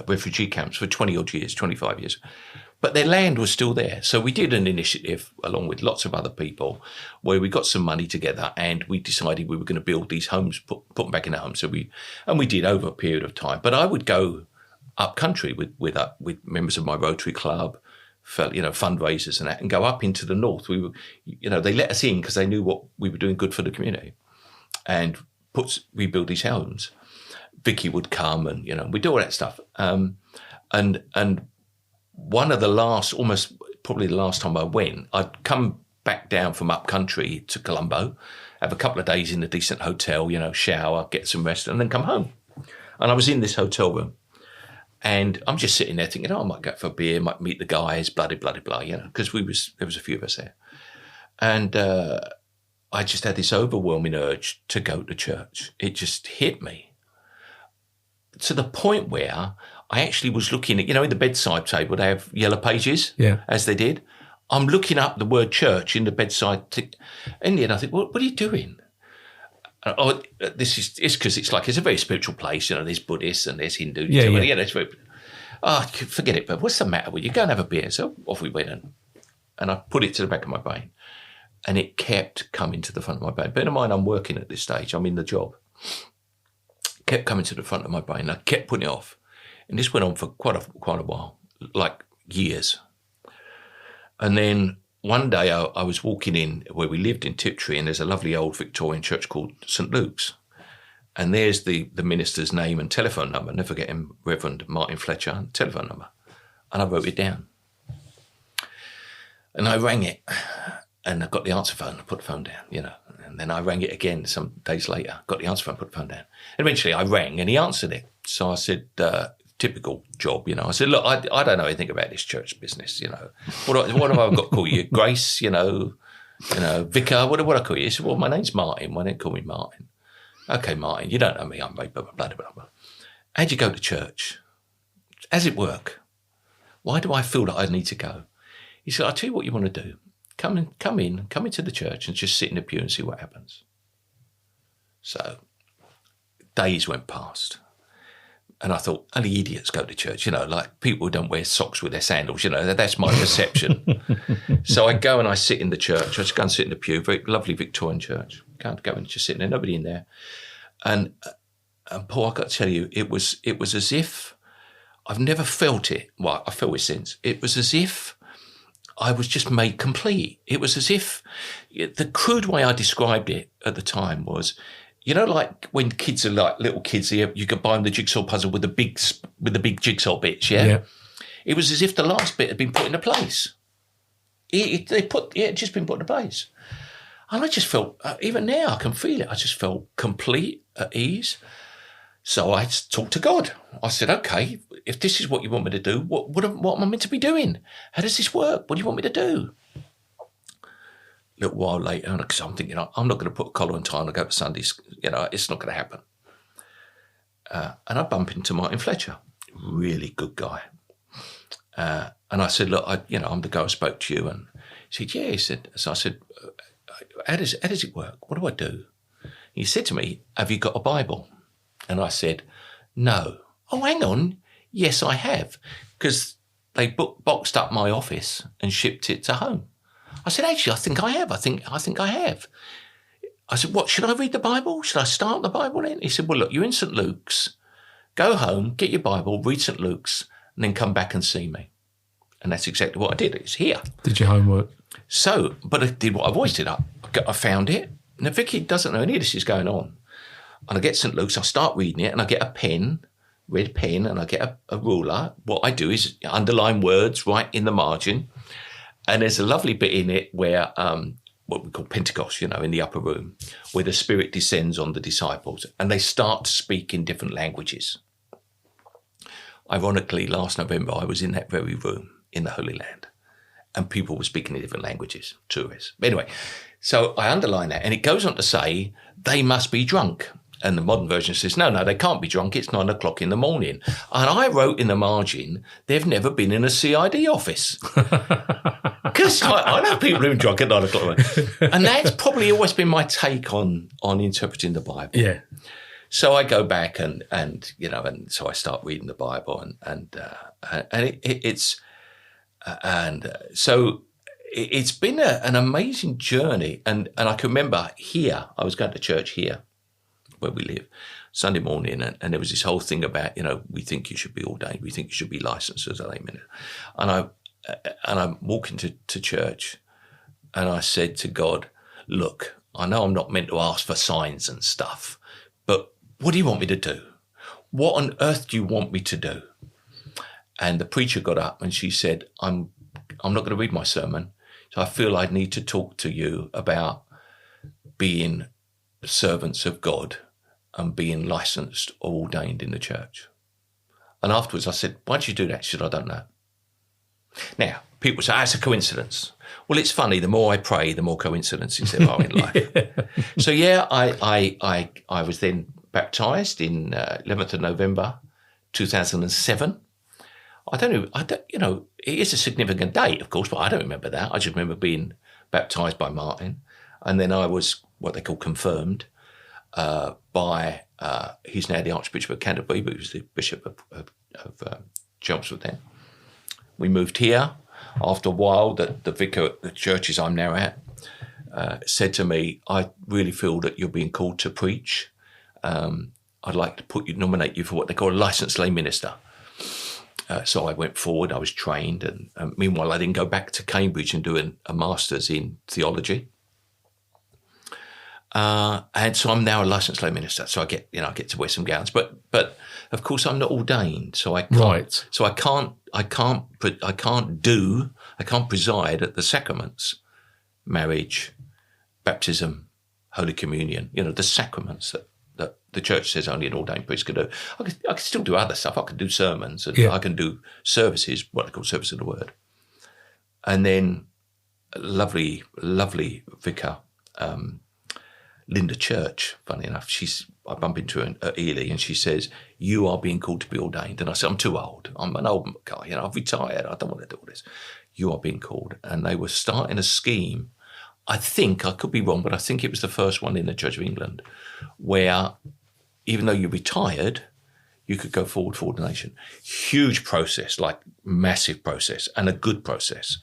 refugee camps for 20 odd years, 25 years. But their land was still there. So we did an initiative along with lots of other people where we got some money together and we decided we were going to build these homes, put them back in the homes. So we did over a period of time. But I would go up country with members of my Rotary Club, fundraisers and that, and go up into the north. We were, they let us in because they knew what we were doing good for the community, and we built these homes. Vicky would come and we'd do all that stuff. And one of the last, almost probably the last time I went, I'd come back down from up country to Colombo, have a couple of days in a decent hotel, shower, get some rest, and then come home. And I was in this hotel room, and I'm just sitting there thinking, I might go for a beer, might meet the guys, blah, blah, blah, blah, because there was a few of us there. And I just had this overwhelming urge to go to church. It just hit me to the point where I actually was looking at, in the bedside table, they have yellow pages, as they did. I'm looking up the word church in the bedside. And then I think, what are you doing? It's because it's a very spiritual place. There's Buddhists and there's Hindus. It's very, forget it, but what's the matter with you? Go and have a beer. So off we went and I put it to the back of my brain. And it kept coming to the front of my brain. Bear in mind, I'm working at this stage. I'm in the job. Kept coming to the front of my brain. I kept putting it off. And this went on for quite a while, like years. And then one day I was walking in where we lived in Tiptree, and there's a lovely old Victorian church called St Luke's. And there's the minister's name and telephone number. Never forget him, Reverend Martin Fletcher, telephone number. And I wrote it down. And I rang it, and I got the answer phone. I put the phone down, And then I rang it again some days later. Got the answer phone, put the phone down. And eventually I rang, and he answered it. So I said, typical job, I said, look, I don't know anything about this church business, What have I got to call you? Grace, vicar, what do I call you? He said, well, my name's Martin. Why don't you call me Martin? Okay, Martin, you don't know me. I'm blah, blah, blah, blah, blah. How'd you go to church? How's it work? Why do I feel that I need to go? He said, I'll tell you what you want to do. Come into the church and just sit in the pew and see what happens. So days went past. And I thought, only idiots go to church, like people who don't wear socks with their sandals, that's my perception. So I go and I sit in the church. I just go and sit in the pew, very lovely Victorian church. Can't go and just sit there, nobody in there. And Paul, I've got to tell you, it was as if, I've never felt it. Well, I felt it since. It was as if I was just made complete. It was as if, the crude way I described it at the time was, like when kids are like little kids, you could buy them the jigsaw puzzle with the big jigsaw bits, yeah? It was as if the last bit had been put into place. It had just been put into place. And I just felt, even now I can feel it, I just felt complete, at ease. So I talked to God. I said, okay, if this is what you want me to do, what am I meant to be doing? How does this work? What do you want me to do? A little while later, because I'm thinking, I'm not going to put a collar and tie on and go to Sundays. It's not going to happen. And I bump into Martin Fletcher, really good guy. And I said, look, I'm the guy who spoke to you. And he said, yeah. He said, so I said, how does it work? What do I do? He said to me, have you got a Bible? And I said, no. Oh, hang on. Yes, I have. Because they boxed up my office and shipped it to home. I said, actually, I think I have. I think I have. I said, what, should I read the Bible? Should I start the Bible then? He said, well, look, you're in St. Luke's. Go home, get your Bible, read St. Luke's, and then come back and see me. And that's exactly what I did. It's here. Did your homework? So, but I did what I've always did. I found it. Now, Vicky doesn't know any of this is going on. And I get St. Luke's, I start reading it, and I get a pen, red pen, and I get a ruler. What I do is underline words right in the margin. And there's a lovely bit in it where, what we call Pentecost, in the upper room, where the Spirit descends on the disciples and they start to speak in different languages. Ironically, last November, I was in that very room in the Holy Land and people were speaking in different languages, tourists. But anyway, so I underline that and it goes on to say, they must be drunk. And the modern version says, no, they can't be drunk. It's 9 o'clock in the morning. And I wrote in the margin, they've never been in a CID office. Because I know people who are drunk at 9 o'clock. And that's probably always been my take on interpreting the Bible. Yeah. So I go back and so I start reading the Bible so it's been an amazing journey. And I can remember here, I was going to church here, where we live, Sunday morning, and there was this whole thing about, we think you should be ordained, we think you should be licensed as a layman. And I'm walking to church, and I said to God, look, I know I'm not meant to ask for signs and stuff, but what do you want me to do? What on earth do you want me to do? And the preacher got up and she said, I'm not going to read my sermon, so I feel I need to talk to you about being servants of God and being licensed or ordained in the church. And afterwards I said, why did you do that? She said, I don't know. Now, people say, it's a coincidence. Well, it's funny, the more I pray, the more coincidences there are in life. Yeah. So yeah, I was then baptised in 11th of November 2007. I don't know, it is a significant date, of course, but I don't remember that. I just remember being baptised by Martin. And then I was what they call confirmed by, he's now the Archbishop of Canterbury, but he was the Bishop of Chelmsford then. We moved here. After a while, the vicar at the churches I'm now at said to me, I really feel that you're being called to preach. I'd like to nominate you for what they call a licensed lay minister. So I went forward, I was trained, and meanwhile I didn't go back to Cambridge and do a master's in theology. And so I'm now a licensed lay minister. So I get to wear some gowns, but of course I'm not ordained, so I can't. Right. So I can't preside at the sacraments, marriage, baptism, Holy Communion. The sacraments that the church says only an ordained priest can do. I could still do other stuff. I could do sermons and I can do services, what I call service of the word. And then lovely vicar, Linda Church, funny enough, I bump into her at Ely and she says, "You are being called to be ordained." And I said, "I'm too old. I'm an old guy. I've retired. I don't want to do all this." "You are being called." And they were starting a scheme. I think, I could be wrong, but I think it was the first one in the Church of England where even though you retired, you could go forward for ordination. Huge process, like massive process, and a good process.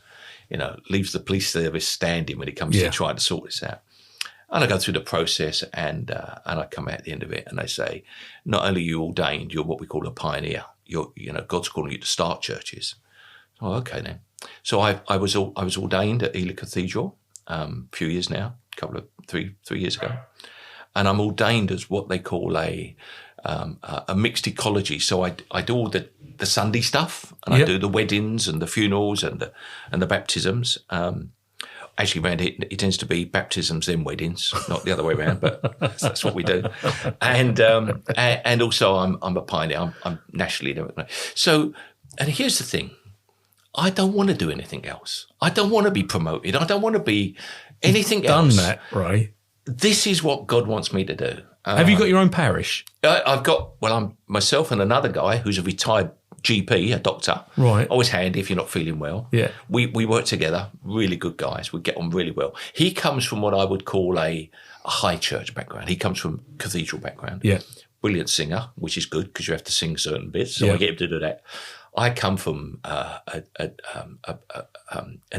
Leaves the police service standing when it comes to trying to sort this out. And I go through the process and I come out at the end of it and they say, not only are you ordained, you're what we call a pioneer. God's calling you to start churches. Oh, okay then. So I was ordained at Ely Cathedral a few years now, three years ago. And I'm ordained as what they call a mixed ecology. So I do all the Sunday stuff and I do the weddings and the funerals and the baptisms. Actually, around here, it tends to be baptisms then weddings, not the other way around, but that's what we do. And also I'm a pioneer. I'm nationally recognized. So, and here's the thing. I don't want to do anything else. I don't want to be promoted. I don't want to be anything else. Done that, right? This is what God wants me to do. Have you got your own parish? I'm myself and another guy who's a retired GP, a doctor. Right. Always handy if you're not feeling well. Yeah. We work together, really good guys. We get on really well. He comes from what I would call a high church background. He comes from cathedral background. Yeah. Brilliant singer, which is good because you have to sing certain bits. So I get him to do that. I come from an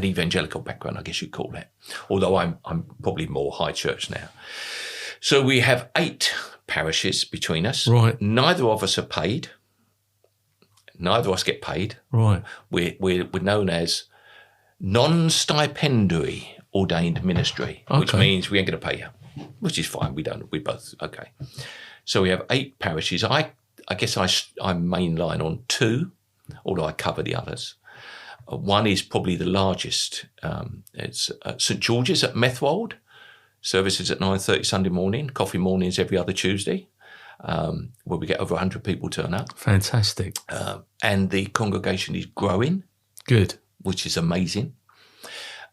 evangelical background, I guess you'd call that. Although I'm probably more high church now. So we have 8 parishes between us. Right. Neither of us are paid. Neither of us get paid. Right. We're known as non-stipendiary ordained ministry, which means we ain't going to pay you, which is fine. We both, okay. So we have 8 parishes. I guess I'm mainline on 2, although I cover the others. One is probably the largest. It's St George's at Methwold. Services at 9:30 Sunday morning. Coffee mornings every other Tuesday. Where we get over 100 people turn up. Fantastic. And the congregation is growing. Good. Which is amazing.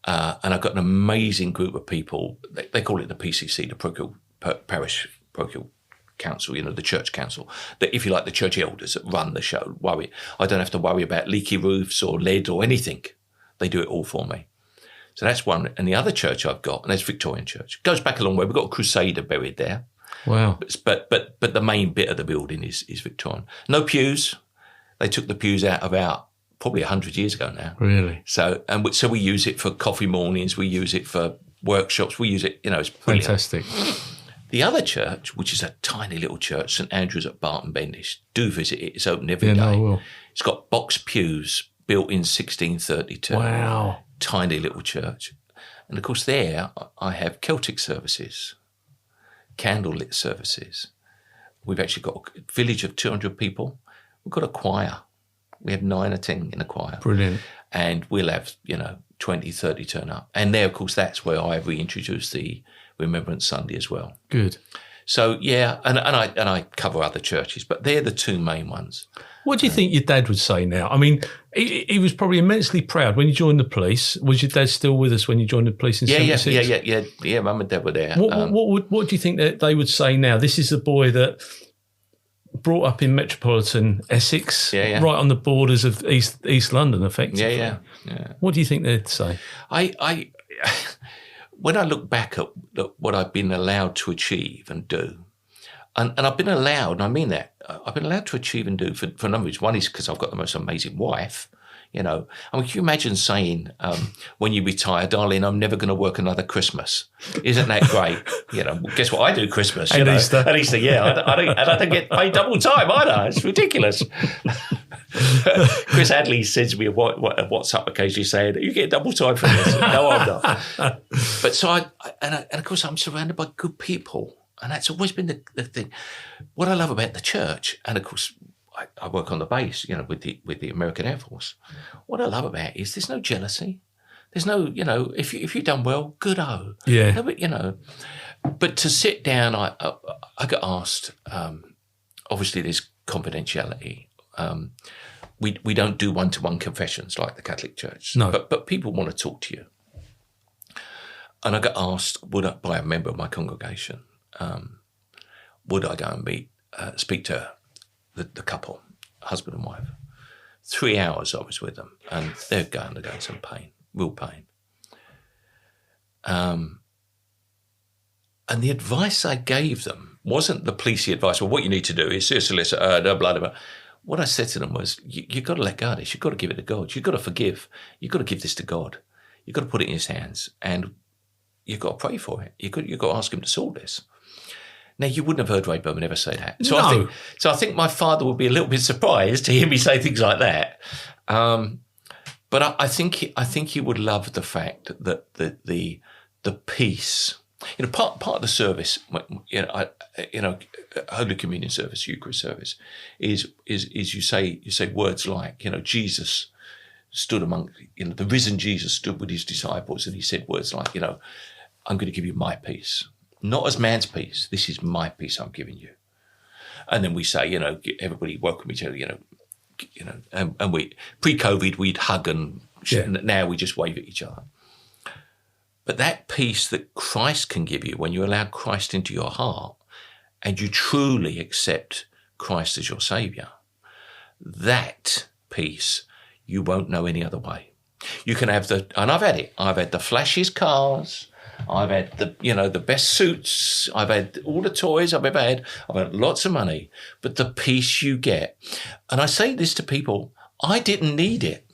And I've got an amazing group of people. They call it the PCC, the Parish Parochial Council, the church council. That, if you like, the church elders that run the show. I don't have to worry about leaky roofs or lead or anything. They do it all for me. So that's one. And the other church I've got, and that's Victorian Church. Goes back a long way. We've got a Crusader buried there. Wow. But the main bit of the building is Victorian. No pews. They took the pews out about probably 100 years ago now. Really? So we use it for coffee mornings. We use it for workshops. We use it, it's brilliant. Fantastic. The other church, which is a tiny little church, St Andrew's at Barton Bendish, do visit it. It's open every day. No, I will. It's got box pews built in 1632. Wow. Tiny little church. And of course there I have Celtic services, candlelit services. We've actually got a village of 200 people. We've got a choir. We have 9 or 10 in a choir. Brilliant. And we'll have, 20, 30 turn up. And there, of course, that's where I reintroduced the Remembrance Sunday as well. Good. So, yeah, and I cover other churches, but they're the 2 main ones. What do you think your dad would say now? I mean, he was probably immensely proud when you joined the police. Was your dad still with us when you joined the police in 76? Yeah. Mum and Dad were there. What do you think that they would say now? This is a boy that brought up in Metropolitan Essex, right on the borders of East London, effectively. Yeah. What do you think they'd say? When I look back at what I've been allowed to achieve and do, and I've been allowed, and I mean that, I've been allowed to achieve and do for a number of reasons. One is because I've got the most amazing wife, I mean, can you imagine saying, when you retire, darling, I'm never going to work another Christmas. Isn't that great? Guess what I do Christmas? And Easter. And Easter, yeah. I don't get paid double time either. It's ridiculous. Chris Hadley sends me a WhatsApp occasionally saying, you get double time for this. No, I'm not. But so and of course I'm surrounded by good people. And that's always been the thing. What I love about the church, and of course I work on the base, with the American Air Force. What I love about it is there's no jealousy, There's no, if you've done well, good-o. Yeah. No, but, but to sit down, I got asked, obviously there's confidentiality. We don't do one-to-one confessions like the Catholic Church. No. But people want to talk to you. And I got asked by a member of my congregation, would I go and speak to the couple, husband and wife. 3 hours I was with them, and they're going to go in some pain, real pain. And the advice I gave them wasn't the policey advice. Well, what you need to do is see a solicitor, blah, blah, blah. What I said to them was, you've got to let go of this. You've got to give it to God. You've got to forgive. You've got to give this to God. You've got to put it in his hands, and you've got to pray for it. You've got to ask him to sort this. Now, you wouldn't have heard Ray Burman ever say that. So, no. I think my father would be a little bit surprised to hear me say things like that. But I think he would love the fact that the peace, part of the service, Holy Communion service, Eucharist service, is you say words like, Jesus stood among, the risen Jesus stood with his disciples, and he said words like, I'm going to give you my peace. Not as man's peace. This is my peace I'm giving you. And then we say, everybody welcome each other, and we, pre-COVID, we'd hug and now we just wave at each other. But that peace that Christ can give you when you allow Christ into your heart and you truly accept Christ as your saviour, that peace you won't know any other way. You can have and I've had it. I've had the flashiest cars. I've had the best suits. I've had all the toys I've ever had. I've had lots of money. But the peace you get, and I say this to people, I didn't need it.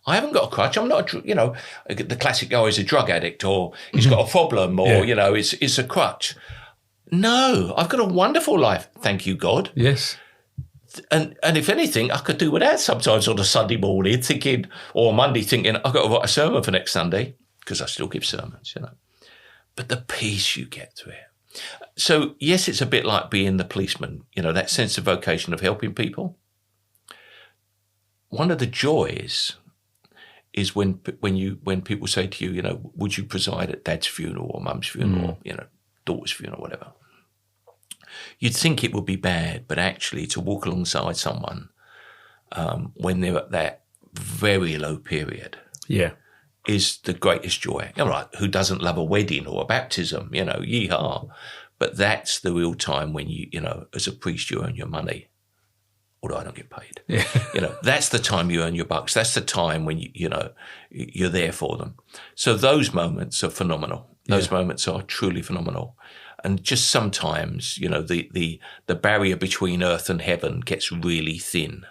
I haven't got a crutch. I'm not, the classic guy is a drug addict, or he's got a problem, or, it's a crutch. No, I've got a wonderful life. Thank you, God. Yes. And if anything, I could do without sometimes on a Sunday morning or Monday thinking, I've got to write a sermon for next Sunday, because I still give sermons, But the peace you get through it. So, yes, it's a bit like being the policeman, that sense of vocation of helping people. One of the joys is when people say to you, would you preside at dad's funeral or mum's funeral, or, daughter's funeral, whatever. You'd think it would be bad, but actually to walk alongside someone when they're at that very low period is the greatest joy. Who doesn't love a wedding or a baptism, yeehaw. But that's the real time when you as a priest, you earn your money. Although I don't get paid. Yeah. That's the time you earn your bucks. That's the time when you're there for them. So those moments are phenomenal. Those moments are truly phenomenal. And just sometimes, the barrier between earth and heaven gets really thin.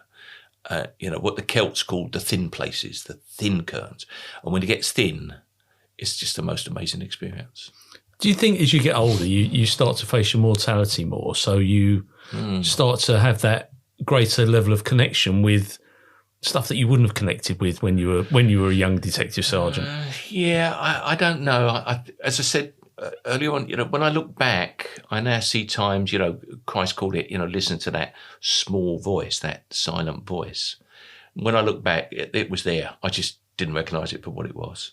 What the Celts called the thin places, the thin curtains. And when it gets thin, it's just the most amazing experience. Do you think as you get older, you start to face your mortality more? So you start to have that greater level of connection with stuff that you wouldn't have connected with when you were a young detective sergeant? I don't know. As I said earlier on, when I look back, I now see times, Christ called it, listen to that small voice, that silent voice. When I look back, it was there. I just didn't recognise it for what it was.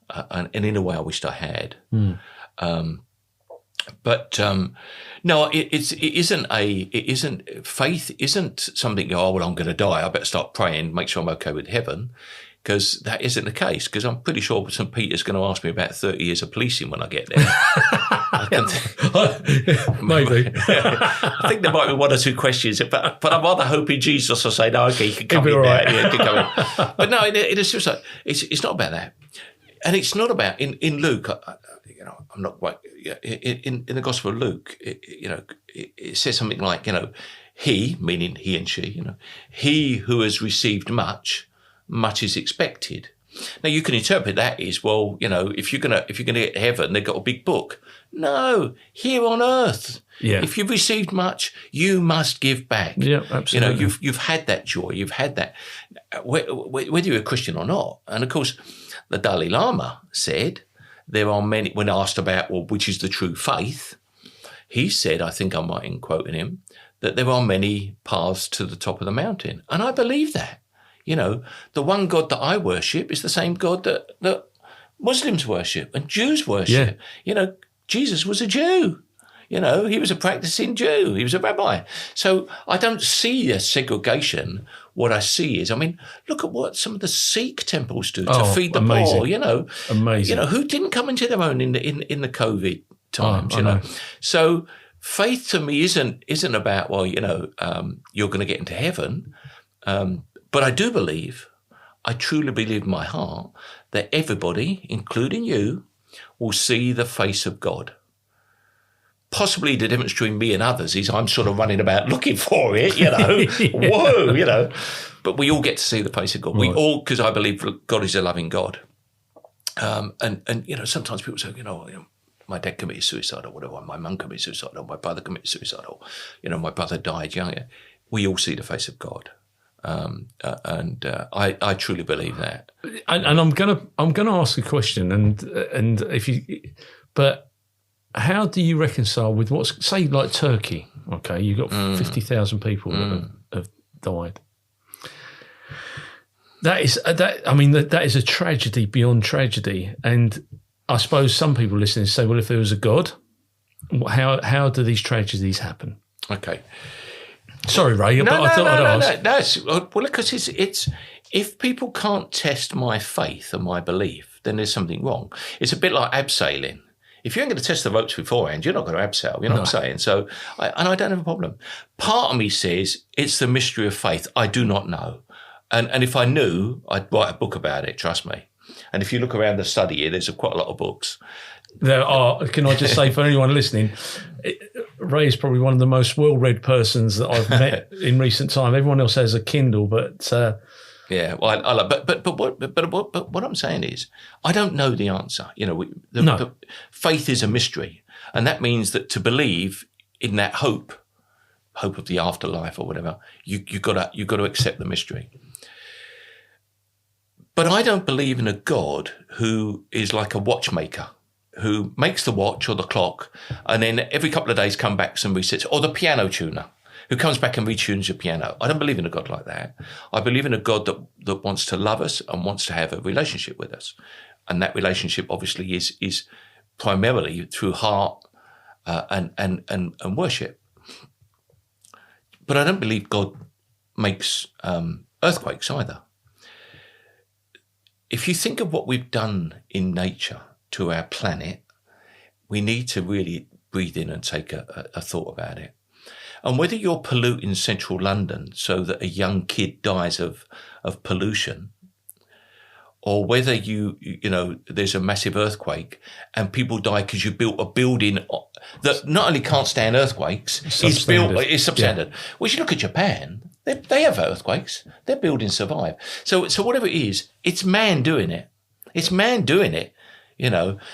And in a way, I wished I had. No, faith isn't something, I'm going to die, I better start praying, make sure I'm okay with heaven, because that isn't the case, because I'm pretty sure St. Peter's going to ask me about 30 years of policing when I get there. Maybe. I think there might be one or two questions, but I'm rather hoping Jesus will say, no, okay, you can come in right. there. Yeah, you can come in. But no, it's just like, it's not about that. And it's not about, in Luke, I'm not quite, in the Gospel of Luke, it says something like, he, meaning he and she, he who has received much is expected. Now you can interpret that as, well, if you're gonna get to heaven, they've got a big book. No, here on earth. Yeah. If you've received much, you must give back. Yeah, absolutely. You've had that joy, you've had that, whether you're a Christian or not. And of course, the Dalai Lama said there are many, when asked about, which is the true faith, he said, I think I might be quoting him, that there are many paths to the top of the mountain. And I believe that. The one God that I worship is the same God that Muslims worship and Jews worship. Jesus was a Jew. He was a practicing Jew. He was a rabbi. So I don't see a segregation. What I see is, look at what some of the Sikh temples do to feed the poor. Amazing. Who didn't come into their own in the COVID times. know. So faith to me isn't about you're going to get into heaven, but I truly believe in my heart that everybody, including you, will see the face of God. Possibly the difference between me and others is I'm sort of running about looking for it, Whoa, But we all get to see the face of God. Right. We all, because I believe God is a loving God. And sometimes people say, my dad committed suicide or whatever, my mum committed suicide or my brother committed suicide or, my brother died young. We all see the face of God. I truly believe that. And I'm gonna ask a question, and but how do you reconcile with what's, say, like Turkey? Okay, you've got 50,000 people that have died. That is a tragedy beyond tragedy, and I suppose some people listening say, well, if there was a God, how do these tragedies happen? Okay. Sorry, Ray, but I thought I'd ask. No, because it's if people can't test my faith and my belief, then there's something wrong. It's a bit like abseiling. If you ain't going to test the ropes beforehand, you're not going to abseil. You know what I'm saying? So, I don't have a problem. Part of me says it's the mystery of faith. I do not know. And if I knew, I'd write a book about it, trust me. And if you look around the study here, there's quite a lot of books. There are, can I just say for anyone listening, Ray is probably one of the most well-read persons that I've met in recent time. Everyone else has a Kindle, but... Yeah, well, I like, but what I'm saying is, I don't know the answer. The faith is a mystery, and that means that to believe in that hope of the afterlife or whatever, you got to accept the mystery. But I don't believe in a God who is like a watchmaker, who makes the watch or the clock, and then every couple of days come back and resets, or the piano tuner, who comes back and retunes your piano. I don't believe in a God like that. I believe in a God that wants to love us and wants to have a relationship with us. And that relationship obviously is primarily through heart and worship. But I don't believe God makes earthquakes either. If you think of what we've done in nature to our planet, we need to really breathe in and take a thought about it. And whether you're polluting central London so that a young kid dies of pollution, or whether there's a massive earthquake and people die because you built a building that not only can't stand earthquakes, it's substandard. Yeah. Well, if you look at Japan, they have earthquakes. Their buildings survive. So whatever it is, it's man doing it. It's man doing it.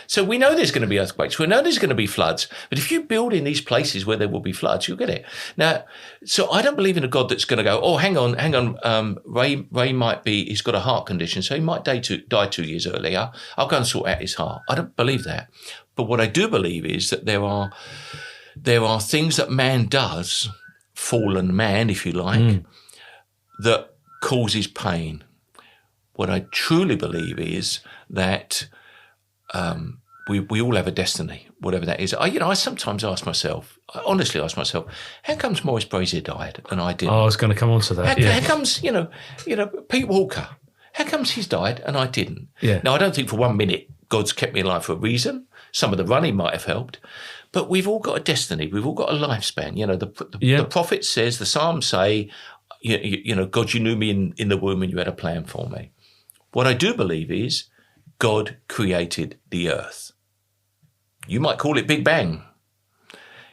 So we know there's going to be earthquakes. We know there's going to be floods. But if you build in these places where there will be floods, you'll get it. Now, so I don't believe in a God that's going to go, oh, hang on. Ray might be, he's got a heart condition, so he might die 2 years earlier. I'll go and sort out his heart. I don't believe that. But what I do believe is that there are things that man does, fallen man, if you like, that causes pain. What I truly believe is that we all have a destiny, whatever that is. I sometimes honestly ask myself, how comes Maurice Brazier died and I didn't? Oh, I was going to come on to that. How comes, Pete Walker, how comes he's died and I didn't? Yeah. Now, I don't think for 1 minute God's kept me alive for a reason. Some of the running might have helped, but we've all got a destiny. We've all got a lifespan. The prophet says, the Psalms say, God, you knew me in the womb and you had a plan for me. What I do believe is God created the earth. You might call it Big Bang.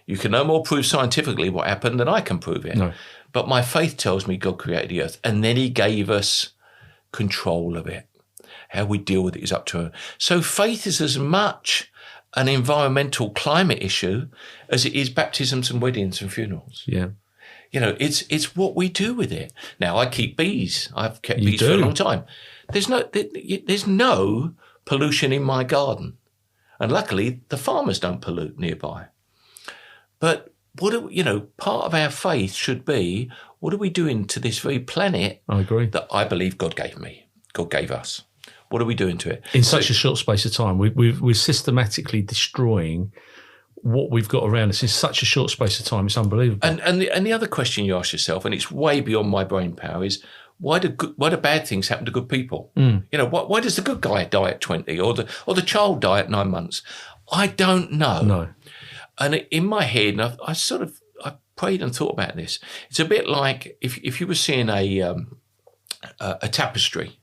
You can no more prove scientifically what happened than I can prove it. No. But my faith tells me God created the earth, and then he gave us control of it. How we deal with it is up to her. So faith is as much an environmental climate issue as it is baptisms and weddings and funerals. Yeah. It's what we do with it. Now, I keep bees. I've kept bees for a long time. There's no pollution in my garden. And luckily, the farmers don't pollute nearby. But part of our faith should be, what are we doing to this very planet? I agree. That I believe God gave me, God gave us. What are we doing to it? In such a short space of time, we're systematically destroying what we've got around us in such a short space of time. It's unbelievable. And the other question you ask yourself, and it's way beyond my brain power, is why do bad things happen to good people? You know, why does the good guy die at 20 or the child die at 9 months? I don't know. No. And in my head, and I prayed and thought about this. It's a bit like if you were seeing a tapestry.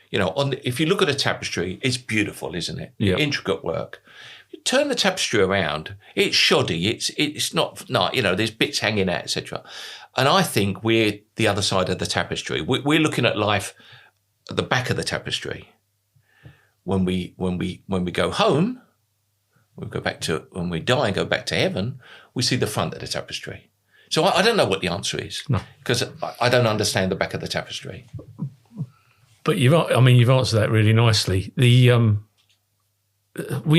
You know, if you look at a tapestry, it's beautiful, isn't it? Yeah. Intricate work. You turn the tapestry around, it's shoddy. It's not. You know, there's bits hanging out, etc. And I think we're the other side of the tapestry. We're looking at life at the back of the tapestry. When we go home, we go back to when we die and go back to heaven. We see the front of the tapestry. So I don't know what the answer is because I don't understand the back of the tapestry. But you've answered that really nicely. We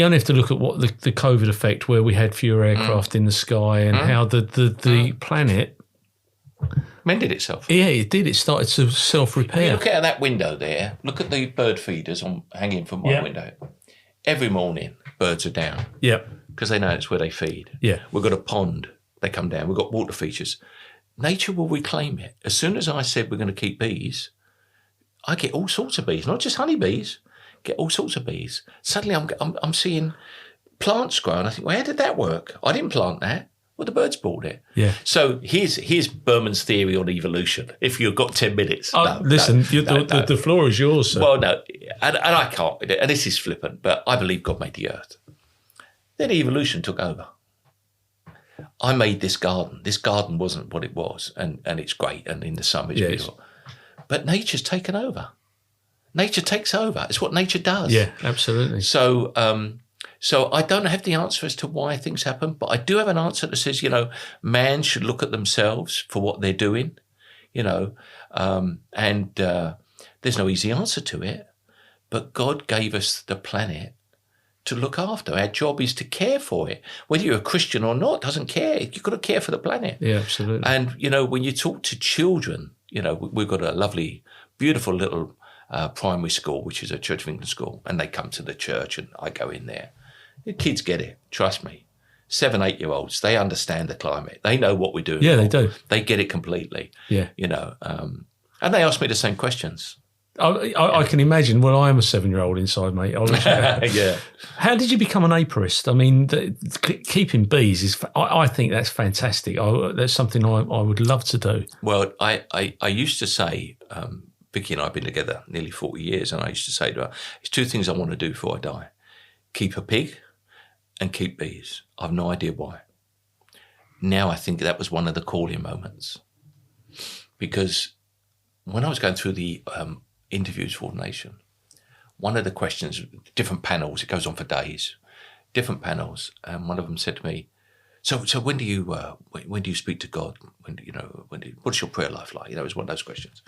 only have to look at what the COVID effect, where we had fewer aircraft in the sky, and how the planet mended itself. Yeah, it did. It started to self-repair. You look out that window there. Look at the bird feeders hanging from my window. Every morning, birds are down. Yeah, because they know it's where they feed. Yeah, we've got a pond. They come down. We've got water features. Nature will reclaim it. As soon as I said we're going to keep bees, I get all sorts of bees, not just honeybees. Get all sorts of bees. Suddenly, I'm seeing plants grow, and I think, well, how did that work? I didn't plant that. Well, the birds brought it. Yeah. So here's Burman's theory on evolution. If you've got 10 minutes, the floor is yours, sir. Well, no, and I can't. And this is flippant, but I believe God made the earth. Then evolution took over. I made this garden. This garden wasn't what it was, and it's great, and in the summer it's beautiful. But nature's taken over. Nature takes over. It's what nature does. Yeah, absolutely. So I don't have the answer as to why things happen, but I do have an answer that says, you know, man should look at themselves for what they're doing, you know, and there's no easy answer to it. But God gave us the planet to look after. Our job is to care for it. Whether you're a Christian or not, doesn't care. You've got to care for the planet. Yeah, absolutely. And, you know, when you talk to children, you know, we've got a lovely, beautiful little primary school, which is a Church of England school, and they come to the church and I go in there. The kids get it, trust me. 7, 8-year-olds, they understand the climate. They know what we're doing. Yeah, they do. They get it completely. Yeah. You know, and they ask me the same questions. I can imagine. Well, I am a 7-year-old inside, mate. Yeah. How did you become an apiarist? I mean, keeping bees is. I think that's fantastic. That's something I would love to do. Well, I used to say, Vicky and I have been together nearly 40 years, and I used to say to her, "It's 2 things I want to do before I die: keep a pig and keep bees." I've no idea why. Now I think that was one of the calling moments, because when I was going through the interviews for ordination, one of the questions, different panels, it goes on for days, different panels, and one of them said to me, "So when do you speak to God? What's your prayer life like?" You know, it was one of those questions.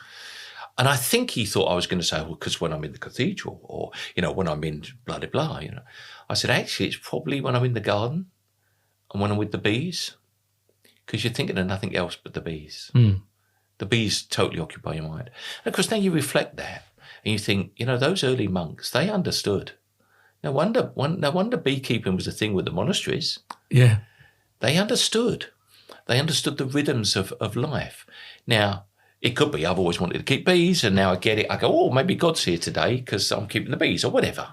And I think he thought I was going to say, well, because when I'm in the cathedral, or, you know, when I'm in blah, blah, blah, you know. I said, actually, it's probably when I'm in the garden and when I'm with the bees, because you're thinking of nothing else but the bees. Mm. The bees totally occupy your mind. And of course, now you reflect that and you think, you know, those early monks, they understood. No wonder beekeeping was a thing with the monasteries. Yeah. They understood. They understood the rhythms of life. Now, it could be I've always wanted to keep bees, and now I get it. I go, oh, maybe God's here today because I'm keeping the bees or whatever.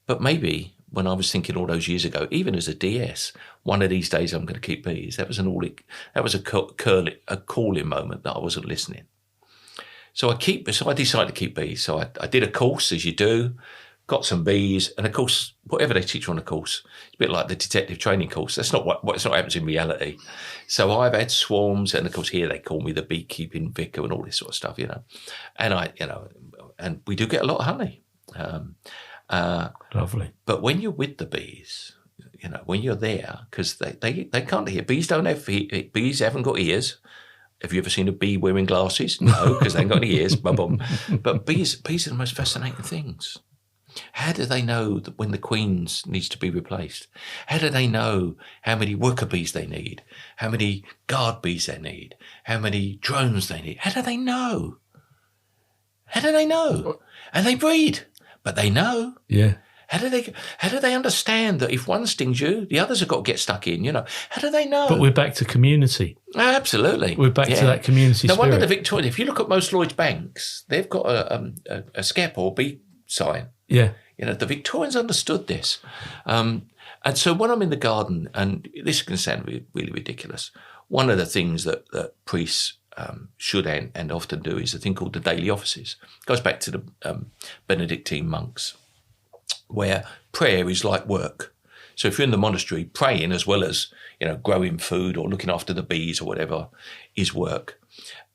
But maybe when I was thinking all those years ago, even as a DS, one of these days I'm going to keep bees. That was a calling moment that I wasn't listening. So I decided to keep bees. So I did a course, as you do, got some bees, and of course, whatever they teach you on a course, it's a bit like the detective training course. That's not what happens in reality. So I've had swarms, and of course here they call me the beekeeping vicar and all this sort of stuff, you know. And and we do get a lot of honey. Lovely. But when you're with the bees, you know, when you're there, because they can't hear. Bees don't have bees haven't got ears. Have you ever seen a bee wearing glasses? No, because they ain't got any ears. Bum. But bees are the most fascinating things. How do they know that when the queen needs to be replaced? How do they know how many worker bees they need? How many guard bees they need? How many drones they need? How do they know? How do they know? And they breed, but they know. Yeah. How do they understand that if one stings you, the others have got to get stuck in? How do they know? But we're back to community. Absolutely, We're back to that community No spirit. wonder the Victorian. If you look at most Lloyds banks, they've got a SCEP or B sign. Yeah. The Victorians understood this, and so when I'm in the garden, and this can sound really ridiculous, one of the things that priests should and often do is a thing called the daily offices. It goes back to the Benedictine monks, where prayer is like work. So if you're in the monastery, praying as well as, growing food or looking after the bees or whatever is work.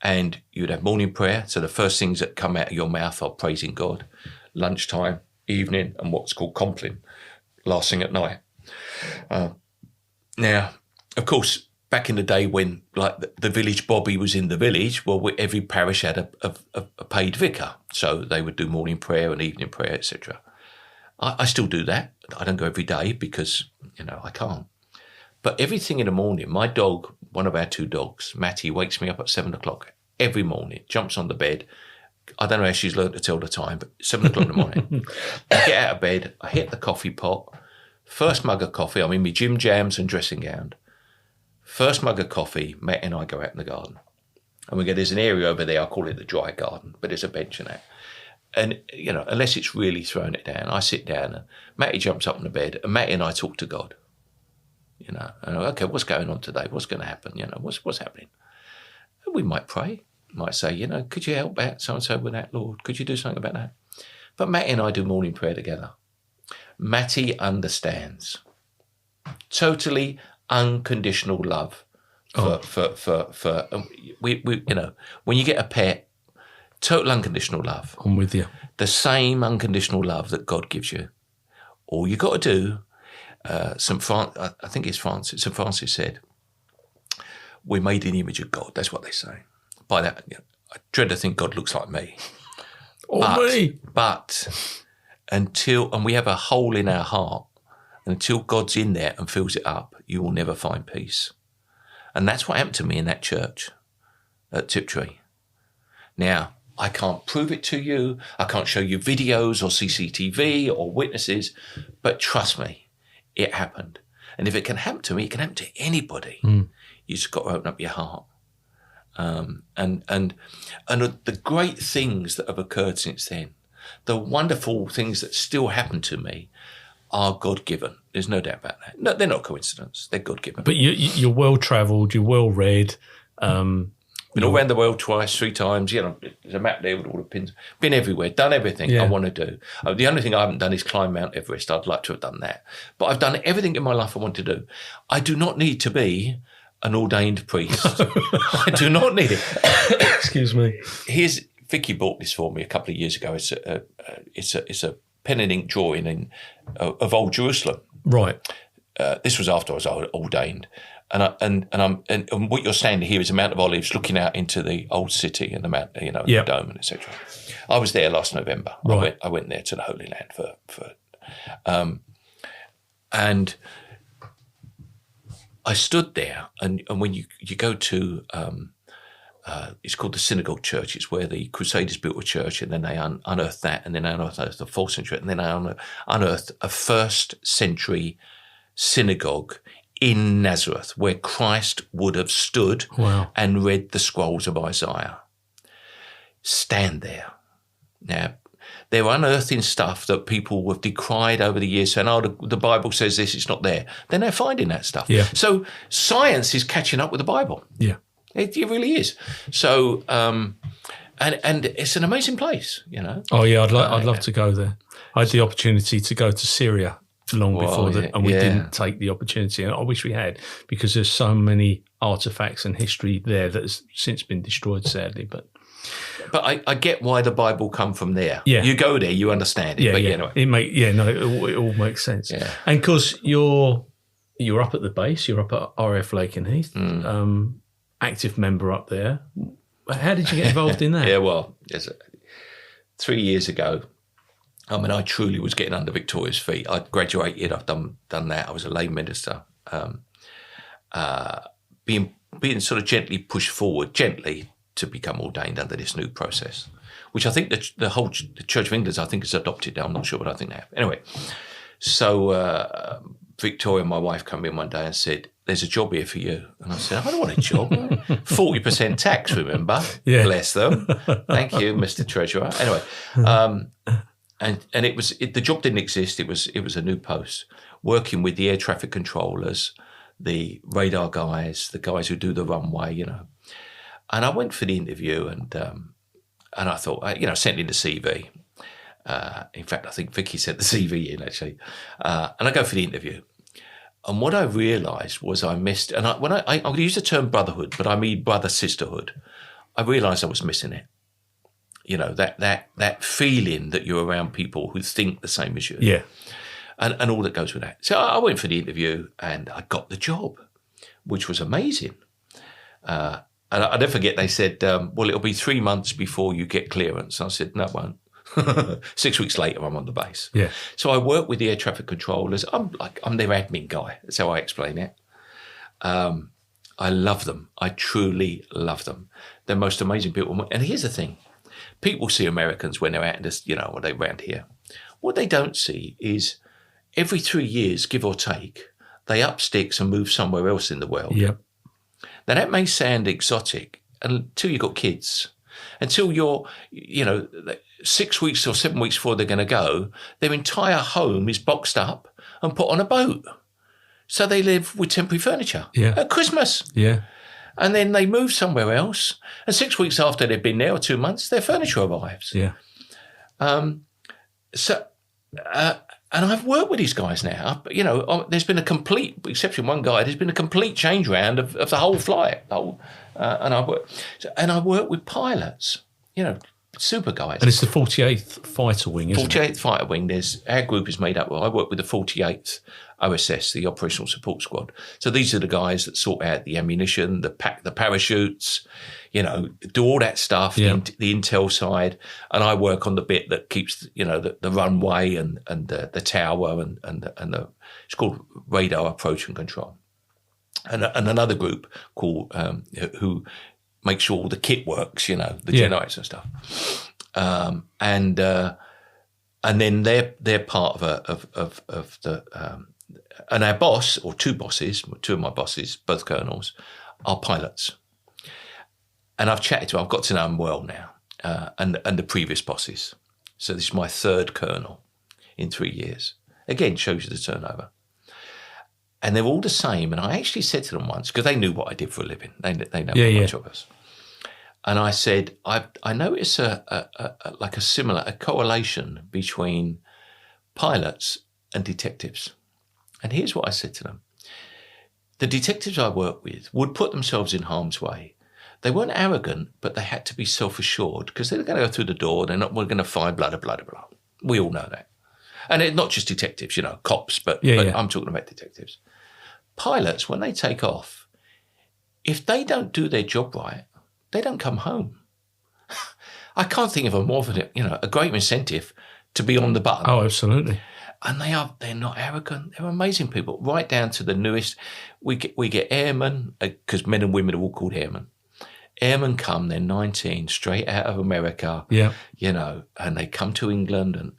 And you'd have morning prayer. So the first things that come out of your mouth are praising God. Lunchtime, evening, and what's called compline, last thing at night. Now, of course, back in the day when the village bobby was in the village, well, every parish had a paid vicar. So they would do morning prayer and evening prayer, etc. I still do that. I don't go every day because, I can't. But everything in the morning, my dog, one of our two dogs, Matty, wakes me up at 7 o'clock every morning, jumps on the bed. I don't know how she's learned to tell the time, but 7 o'clock in the morning. I get out of bed, I hit the coffee pot, first mug of coffee, I'm in my gym jams and dressing gown. First mug of coffee, Matt and I go out in the garden. And there's an area over there, I call it the dry garden, but there's a bench in it. And, unless it's really throwing it down, I sit down and Matty jumps up on the bed and Matty and I talk to God. And okay, what's going on today? What's going to happen? What's happening? And we might pray. Might say, could you help out so-and-so with that, Lord? Could you do something about that? But Matty and I do morning prayer together. Matty understands. Totally unconditional love for when you get a pet, total unconditional love. I'm with you. The same unconditional love that God gives you. All you got to do, I think it's Francis. St. Francis said, we're made in the image of God. That's what they say. By that, I dread to think God looks like me. But and we have a hole in our heart, until God's in there and fills it up, you will never find peace. And that's what happened to me in that church at Tiptree. Now, I can't prove it to you. I can't show you videos or CCTV or witnesses, but trust me, it happened. And if it can happen to me, it can happen to anybody. You just got to open up your heart. And the great things that have occurred since then, the wonderful things that still happen to me, are God-given. There's no doubt about that. No, they're not coincidence. They're God-given. But you're well-travelled, you're well-read. Been all around the world twice, 3 times. There's a map there with all the pins. Been everywhere, done everything I want to do. The only thing I haven't done is climb Mount Everest. I'd like to have done that. But I've done everything in my life I want to do. I do not need to be an ordained priest. I do not need it. Excuse me. Vicky bought this for me a couple of years ago. It's a pen and ink drawing of Old Jerusalem. Right. This was after I was ordained, and what you're standing here is the Mount of Olives, looking out into the old city and the Mount, the dome and etc. I was there last November. Right. I went there to the Holy Land and I stood there, and when you go to it's called the Synagogue Church. It's where the Crusaders built a church, and then they unearthed that, and then they unearthed the 4th century, and then they unearthed a 1st century synagogue in Nazareth where Christ would have stood and read the scrolls of Isaiah. Stand there. Now, they're unearthing stuff that people have decried over the years, saying, the Bible says this, it's not there. Then they're finding that stuff. Yeah. So science is catching up with the Bible. Yeah. It really is. So, and it's an amazing place, Oh yeah, I'd love to go there. I had the opportunity to go to Syria long before that, and we didn't take the opportunity. And I wish we had, because there's so many artifacts and history there that has since been destroyed, sadly. But I get why the Bible come from there. Yeah. You go there, you understand it. Yeah, but anyway. It all makes sense. Yeah. And of course, you're up at the base. You're up at RAF Lakenheath. Active member up there. How did you get involved in that? Yeah, well, 3 years ago, I truly was getting under Victoria's feet. I'd graduated, I've done that. I was a lay minister. Being sort of gently pushed forward, to become ordained under this new process, which I think the whole the Church of England, I think, has adopted now. I'm not sure, but I think they have. Anyway, so Victoria, my wife, came in one day and said, "There's a job here for you." And I said, "I don't want a job. 40% tax, remember? Yeah. Bless them. Thank you, Mr. Treasurer." Anyway, and the job didn't exist. It was a new post, working with the air traffic controllers, the radar guys, the guys who do the runway, you know. And I went for the interview, and I thought, you know, sent in the CV. In fact, I think Vicky sent the CV in, actually. And I go for the interview. And what I realised was I missed, and I'm going to use the term brotherhood, but I mean brother-sisterhood. I realised I was missing it. You know, that feeling that you're around people who think the same as you. Yeah. And all that goes with that. So I went for the interview and I got the job, which was amazing. And I'll never forget, they said, well, it'll be 3 months before you get clearance. And I said, no, it won't. 6 weeks later, I'm on the base. Yeah. So I work with the air traffic controllers. I'm their admin guy. That's how I explain it. I love them. I truly love them. They're the most amazing people. And here's the thing. People see Americans when they're out in this, you know, when they're around here. What they don't see is every 3 years, give or take, they up sticks and move somewhere else in the world. Yeah. Now, that may sound exotic until you've got kids. Until you're, you know, 6 weeks or 7 weeks before they're going to go, their entire home is boxed up and put on a boat. So they live with temporary furniture at Christmas. Yeah. And then they move somewhere else. And 6 weeks after they've been there, or 2 months, their furniture arrives. Yeah. And I've worked with these guys now. You know, there's been a complete, exception one guy, there's been a complete change round of the whole flight. And I work with pilots, you know, super guys. And it's the 48th Fighter Wing, isn't 48th it? Fighter Wing. Our group is made up. Well, I work with the 48th OSS, the Operational Support Squad. So these are the guys that sort out the ammunition, the parachutes, you know, do all that stuff, the intel side. And I work on the bit that keeps, you know, the runway and the tower and the it's called radar approach and control. And another group called who make sure all the kit works, you know, the generators and stuff. And then they're part of the and our boss, or two of my bosses, both colonels, are pilots. And I've chatted to them, I've got to know them well now, and the previous bosses. So this is my third colonel in 3 years. Again, shows you the turnover. And they're all the same. And I actually said to them once, because they knew what I did for a living. They know my job is. And I said, I notice a correlation between pilots and detectives. And here's what I said to them. The detectives I work with would put themselves in harm's way. They weren't arrogant, but they had to be self-assured because they're going to go through the door. We're going to find blah, blah, blah, blah. We all know that. And it's not just detectives, you know, cops, but I'm talking about detectives. Pilots, when they take off, if they don't do their job right, they don't come home. I can't think of a great incentive to be on the button. Oh, absolutely. And they're not arrogant. They're amazing people, right down to the newest. We get airmen, because men and women are all called airmen. Airmen come, they're 19, straight out of America, you know, and they come to England and,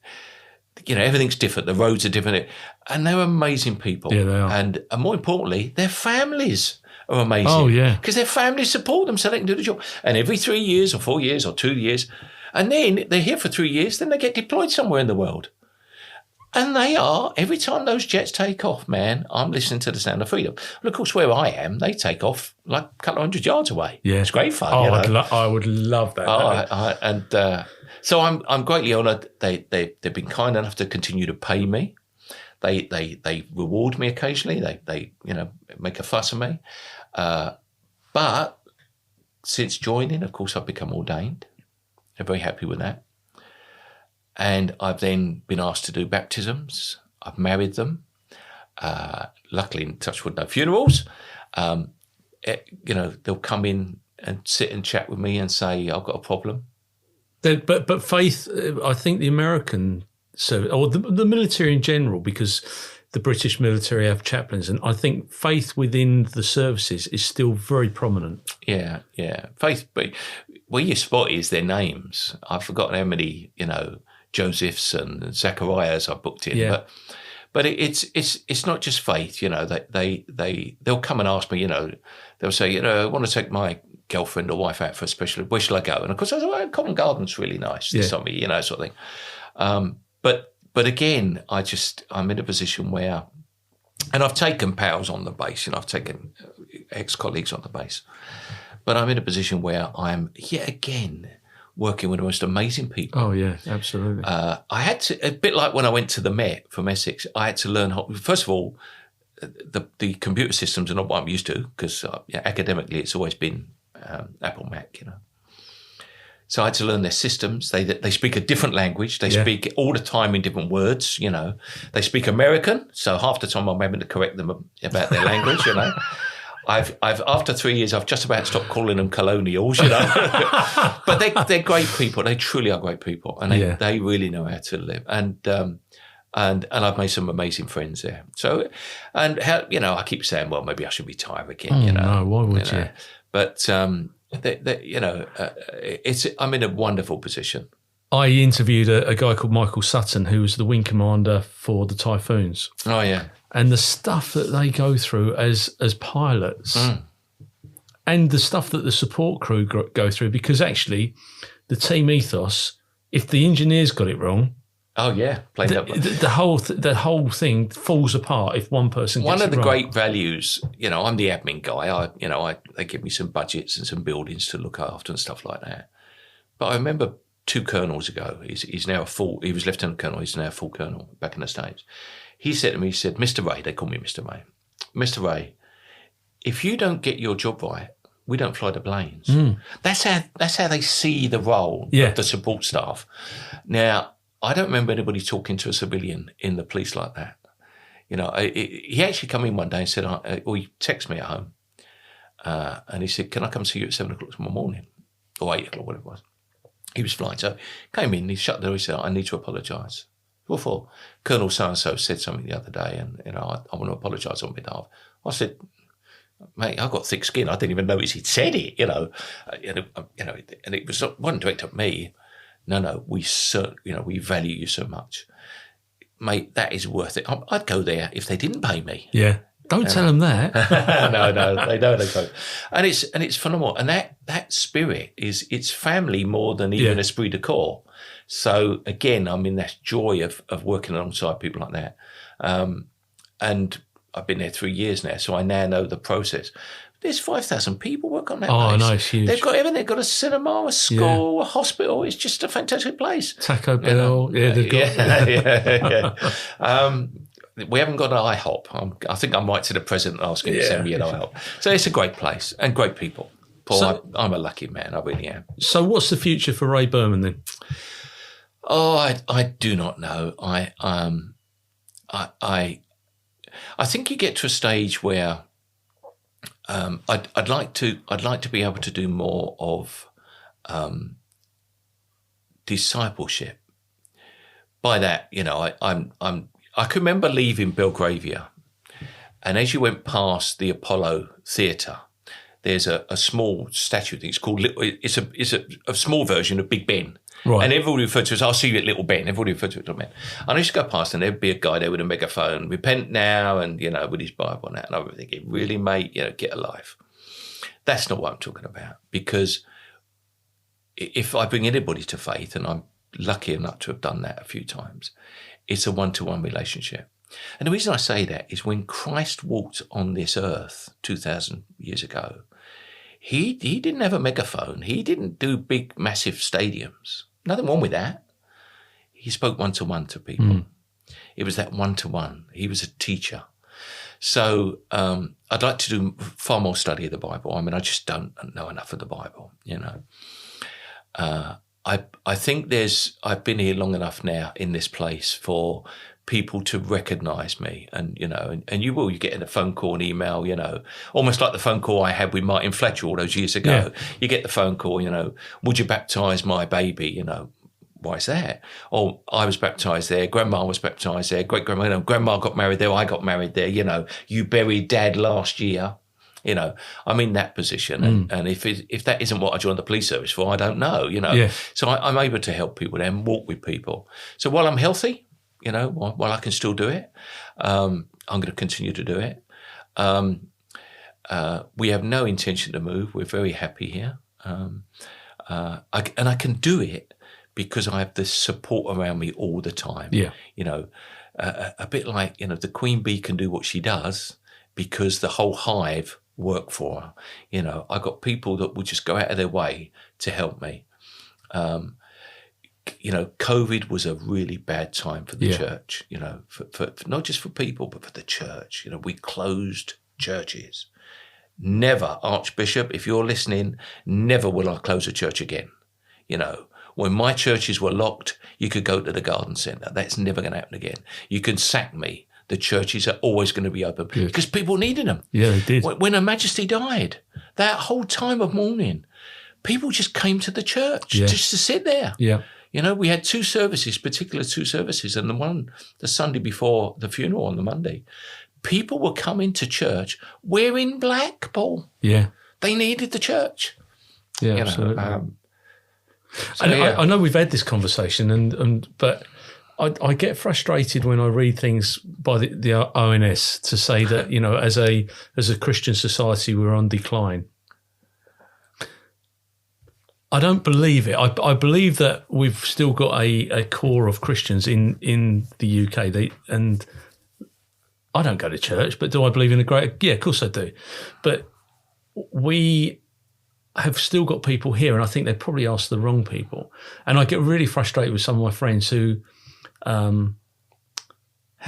you know, everything's different. The roads are different. And they're amazing people. Yeah, they are. And more importantly, their families are amazing. Oh, yeah. Because their families support them so they can do the job. And every 3 years or 4 years or 2 years, and then they're here for 3 years, then they get deployed somewhere in the world. And they are, every time those jets take off, man, I'm listening to the sound of freedom. And of course, where I am, they take off like a couple of 100 yards away. Yeah. It's great fun. Oh, you know? I would love that. So I'm greatly honoured. They've been kind enough to continue to pay me. They reward me occasionally. They you know, make a fuss of me. But since joining, of course, I've become ordained. I'm very happy with that. And I've then been asked to do baptisms. I've married them. Luckily, touch wood, no funerals. You know, they'll come in and sit and chat with me and say, I've got a problem. But faith, I think the American service, or the military in general, because the British military have chaplains, and I think faith within the services is still very prominent. Yeah. Faith, where you spot is their names. I've forgotten how many, Josephs and Zacharias I booked in, but it's not just faith. They'll come and ask me. They'll say, I want to take my girlfriend or wife out for a special. Where shall I go? And of course, I say, well, Covent Garden's really nice this summer, sort of thing. But again, I'm in a position where, and I've taken pals on the base. I've taken ex-colleagues on the base, but I'm in a position where I'm yet again working with the most amazing people. Oh, yeah, absolutely. I had to, a bit like when I went to the Met from Essex, I had to learn first of all, the computer systems are not what I'm used to, because academically it's always been Apple Mac, So I had to learn their systems. They speak a different language. They speak all the time in different words, They speak American, so half the time I'm having to correct them about their language, I've after 3 years, I've just about stopped calling them colonials, But they're great people. They truly are great people, and they really know how to live. And I've made some amazing friends there. So, and how I keep saying, well, maybe I should retire again. No, why would you? But I'm in a wonderful position. I interviewed a guy called Michael Sutton, who was the wing commander for the Typhoons. Oh, yeah. And the stuff that they go through as pilots and the stuff that the support crew go through, because actually the team ethos, if the engineers got it wrong, the whole thing falls apart if one person gets it wrong. One of the great values, I'm the admin guy. They give me some budgets and some buildings to look after and stuff like that. But I remember 2 colonels ago, he's now he was lieutenant colonel, he's now a full colonel back in the States. He said to me, Mr. Ray, they call me Mr. Ray. Mr. Ray, if you don't get your job right, we don't fly the planes. That's how they see the role of the support staff. Now, I don't remember anybody talking to a civilian in the police like that. He actually came in one day and said, he texted me at home, and he said, can I come see you at 7 o'clock tomorrow morning? Or 8 o'clock, whatever it was. He was flying. So came in, he shut the door, he said, I need to apologise. What for? Colonel so-and-so said something the other day, and I want to apologise on behalf. I said, mate, I've got thick skin. I didn't even notice he'd said it, and it wasn't directed at me. No, we value you so much, mate. That is worth it. I'd go there if they didn't pay me. Yeah, don't tell them that. No, they know they go, and it's phenomenal. And that spirit it's family more than even esprit de corps. So again, I'm in that joy of working alongside people like that, and I've been there 3 years now, so I now know the process. There's 5,000 people work on that place. Oh, no, it's huge. They've got everything. They've got a cinema, a school, a hospital. It's just a fantastic place. Taco Bell. They've got... we haven't got an IHOP. I think I might to the president asking to send me an IHOP. So it's a great place and great people. Paul, I'm a lucky man. I really am. So what's the future for Ray Burman then? Oh, I do not know. I think you get to a stage where I'd like to be able to do more of discipleship. By that, I can remember leaving Belgravia, and as you went past the Apollo Theatre, there's a small statue. It's called. It's a small version of Big Ben. Right. And everybody referred to it as, I'll see you at Little Ben. Everybody referred to it as Little Ben. And I used to go past and there'd be a guy there with a megaphone, repent now, and, with his Bible and that. And I was thinking, really, mate, get a life. That's not what I'm talking about. Because if I bring anybody to faith, and I'm lucky enough to have done that a few times, it's a one-to-one relationship. And the reason I say that is when Christ walked on this earth 2,000 years ago, he didn't have a megaphone. He didn't do big, massive stadiums. Nothing wrong with that. He spoke one-to-one to people. It was that one-to-one. He was a teacher. So I'd like to do far more study of the Bible. I mean, I just don't know enough of the Bible, I think I've been here long enough now in this place for people to recognise me, and you get a phone call, an email, almost like the phone call I had with Martin Fletcher all those years ago. Yeah. You get the phone call, would you baptise my baby? Why is that? Oh, I was baptised there. Grandma was baptised there. Great grandma, grandma got married there. I got married there. You buried Dad last year. You know, I'm in that position, and if that isn't what I joined the police service for, I don't know. You know, so I'm able to help people and walk with people. So while I'm healthy, you know, while I can still do it, I'm going to continue to do it. We have no intention to move. We're very happy here, and I can do it because I have the support around me all the time. Yeah, you know, a bit like, you know, the queen bee can do what she does because the whole hive work for her. You know, I got people that will just go out of their way to help me. You know, COVID was a really bad time for the church, you know, for not just for people, but for the church. You know, we closed churches. Never, Archbishop, if you're listening, never will I close a church again. You know, when my churches were locked, you could go to the garden centre. That's never going to happen again. You can sack me. The churches are always going to be open because people needed them. Yeah, they did. When Her Majesty died, that whole time of mourning, people just came to the church just to sit there. Yeah. You know, we had two services, and the Sunday before the funeral on the Monday, people were coming to church wearing black, Paul. Yeah. They needed the church. Yeah, you absolutely. I know we've had this conversation, but I get frustrated when I read things by the ONS to say that, you know, as a Christian society, we're on decline. I don't believe it. I believe that we've still got a core of Christians in the UK. And I don't go to church, but do I believe in a great? Yeah, of course I do. But we have still got people here, and I think they probably asked the wrong people. And I get really frustrated with some of my friends who, how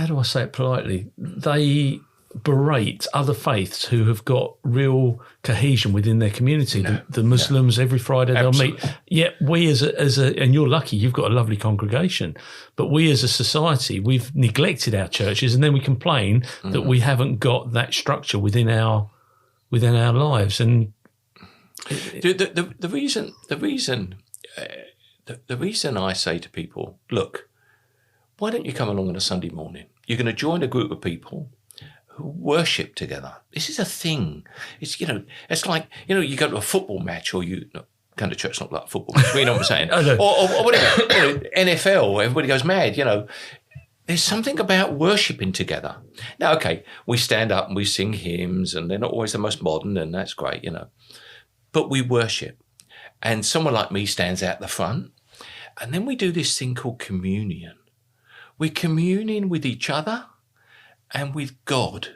do I say it politely? They berate other faiths who have got real cohesion within their community. The Muslims, every Friday they'll meet. Yet we as a, and you're lucky, you've got a lovely congregation, but we as a society, we've neglected our churches, and then we complain that we haven't got that structure within our lives. And the reason I say to people, look, why don't you come along on a Sunday morning? You're going to join a group of people who worship together. This is a thing. It's, you know, it's like, you know, you go to a football match, or you come to church, not like a football match, you know what I'm saying? or whatever, you know, NFL, everybody goes mad, you know. There's something about worshipping together. Now, okay, we stand up and we sing hymns, and they're not always the most modern, and that's great, you know. But we worship. And someone like me stands out the front, and then we do this thing called communion. We're communing with each other and with God.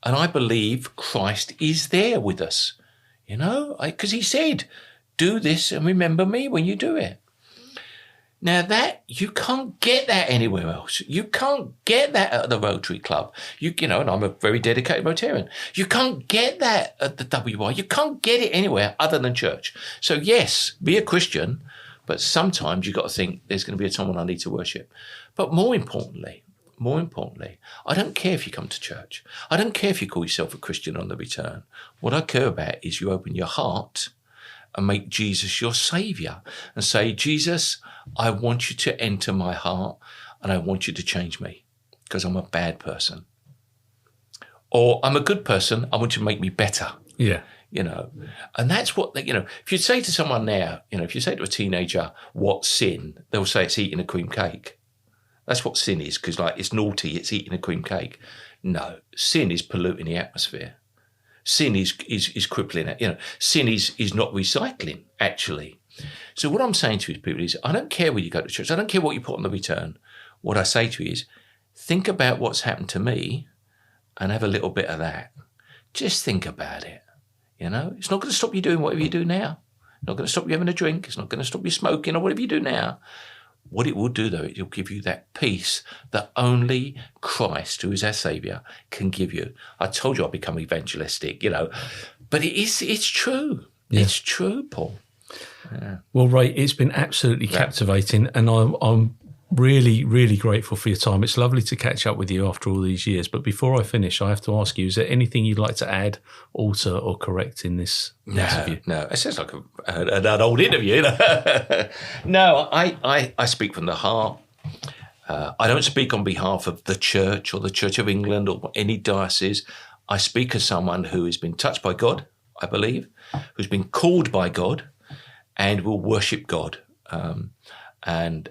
And I believe Christ is there with us, you know, because he said, do this and remember me when you do it. Now that, you can't get that anywhere else. You can't get that at the Rotary Club. You know, and I'm a very dedicated Rotarian. You can't get that at the WY. You can't get it anywhere other than church. So yes, be a Christian, but sometimes you've got to think there's going to be a time when I need to worship. But more importantly, I don't care if you come to church. I don't care if you call yourself a Christian on the return. What I care about is you open your heart and make Jesus your saviour and say, Jesus, I want you to enter my heart and I want you to change me because I'm a bad person. Or I'm a good person, I want you to make me better. Yeah. You know, and that's what, you know, if you say to someone now, you know, if you say to a teenager, what's sin? They'll say it's eating a cream cake. That's what sin is, because like it's naughty, it's eating a cream cake. No, sin is polluting the atmosphere. Sin is crippling it. You know, sin is not recycling, actually. So what I'm saying to people is, I don't care where you go to church. I don't care what you put on the return. What I say to you is, think about what's happened to me and have a little bit of that. Just think about it. You know, it's not going to stop you doing whatever you do now. It's not going to stop you having a drink. It's not going to stop you smoking or whatever you do now. What it will do, though, it'll give you that peace that only Christ, who is our saviour, can give you. I told you I'd become evangelistic, you know, but it's true. Yeah. It's true, Paul. Yeah. Well, Ray, it's been absolutely captivating, and I'm really, really grateful for your time. It's lovely to catch up with you after all these years. But before I finish, I have to ask you, is there anything you'd like to add, alter or correct in this interview? No, it sounds like an old interview. No, I speak from the heart. I don't speak on behalf of the church or the Church of England or any diocese. I speak as someone who has been touched by God, I believe, who's been called by God, and will worship God. And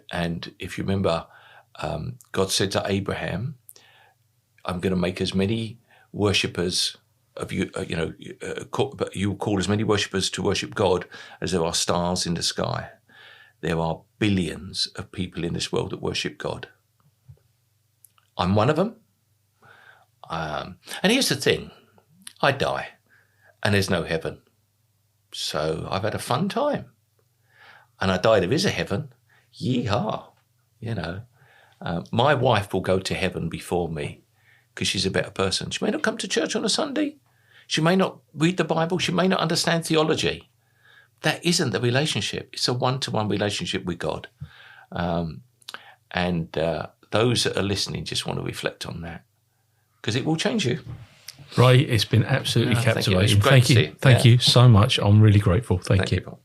if you remember, God said to Abraham, "I'm going to make as many worshippers of you, but you will call as many worshippers to worship God as there are stars in the sky." There are billions of people in this world that worship God. I'm one of them. And here's the thing. I die and there's no heaven. So I've had a fun time. And I die, there is a heaven. Yeehaw. My wife will go to heaven before me because she's a better person. She may not come to church on a Sunday. She may not read the Bible. She may not understand theology. That isn't the relationship. It's a one-to-one relationship with God. Those that are listening just want to reflect on that because it will change you. Ray, it's been absolutely captivating. Thank you. Thank you so much. I'm really grateful. Thank you.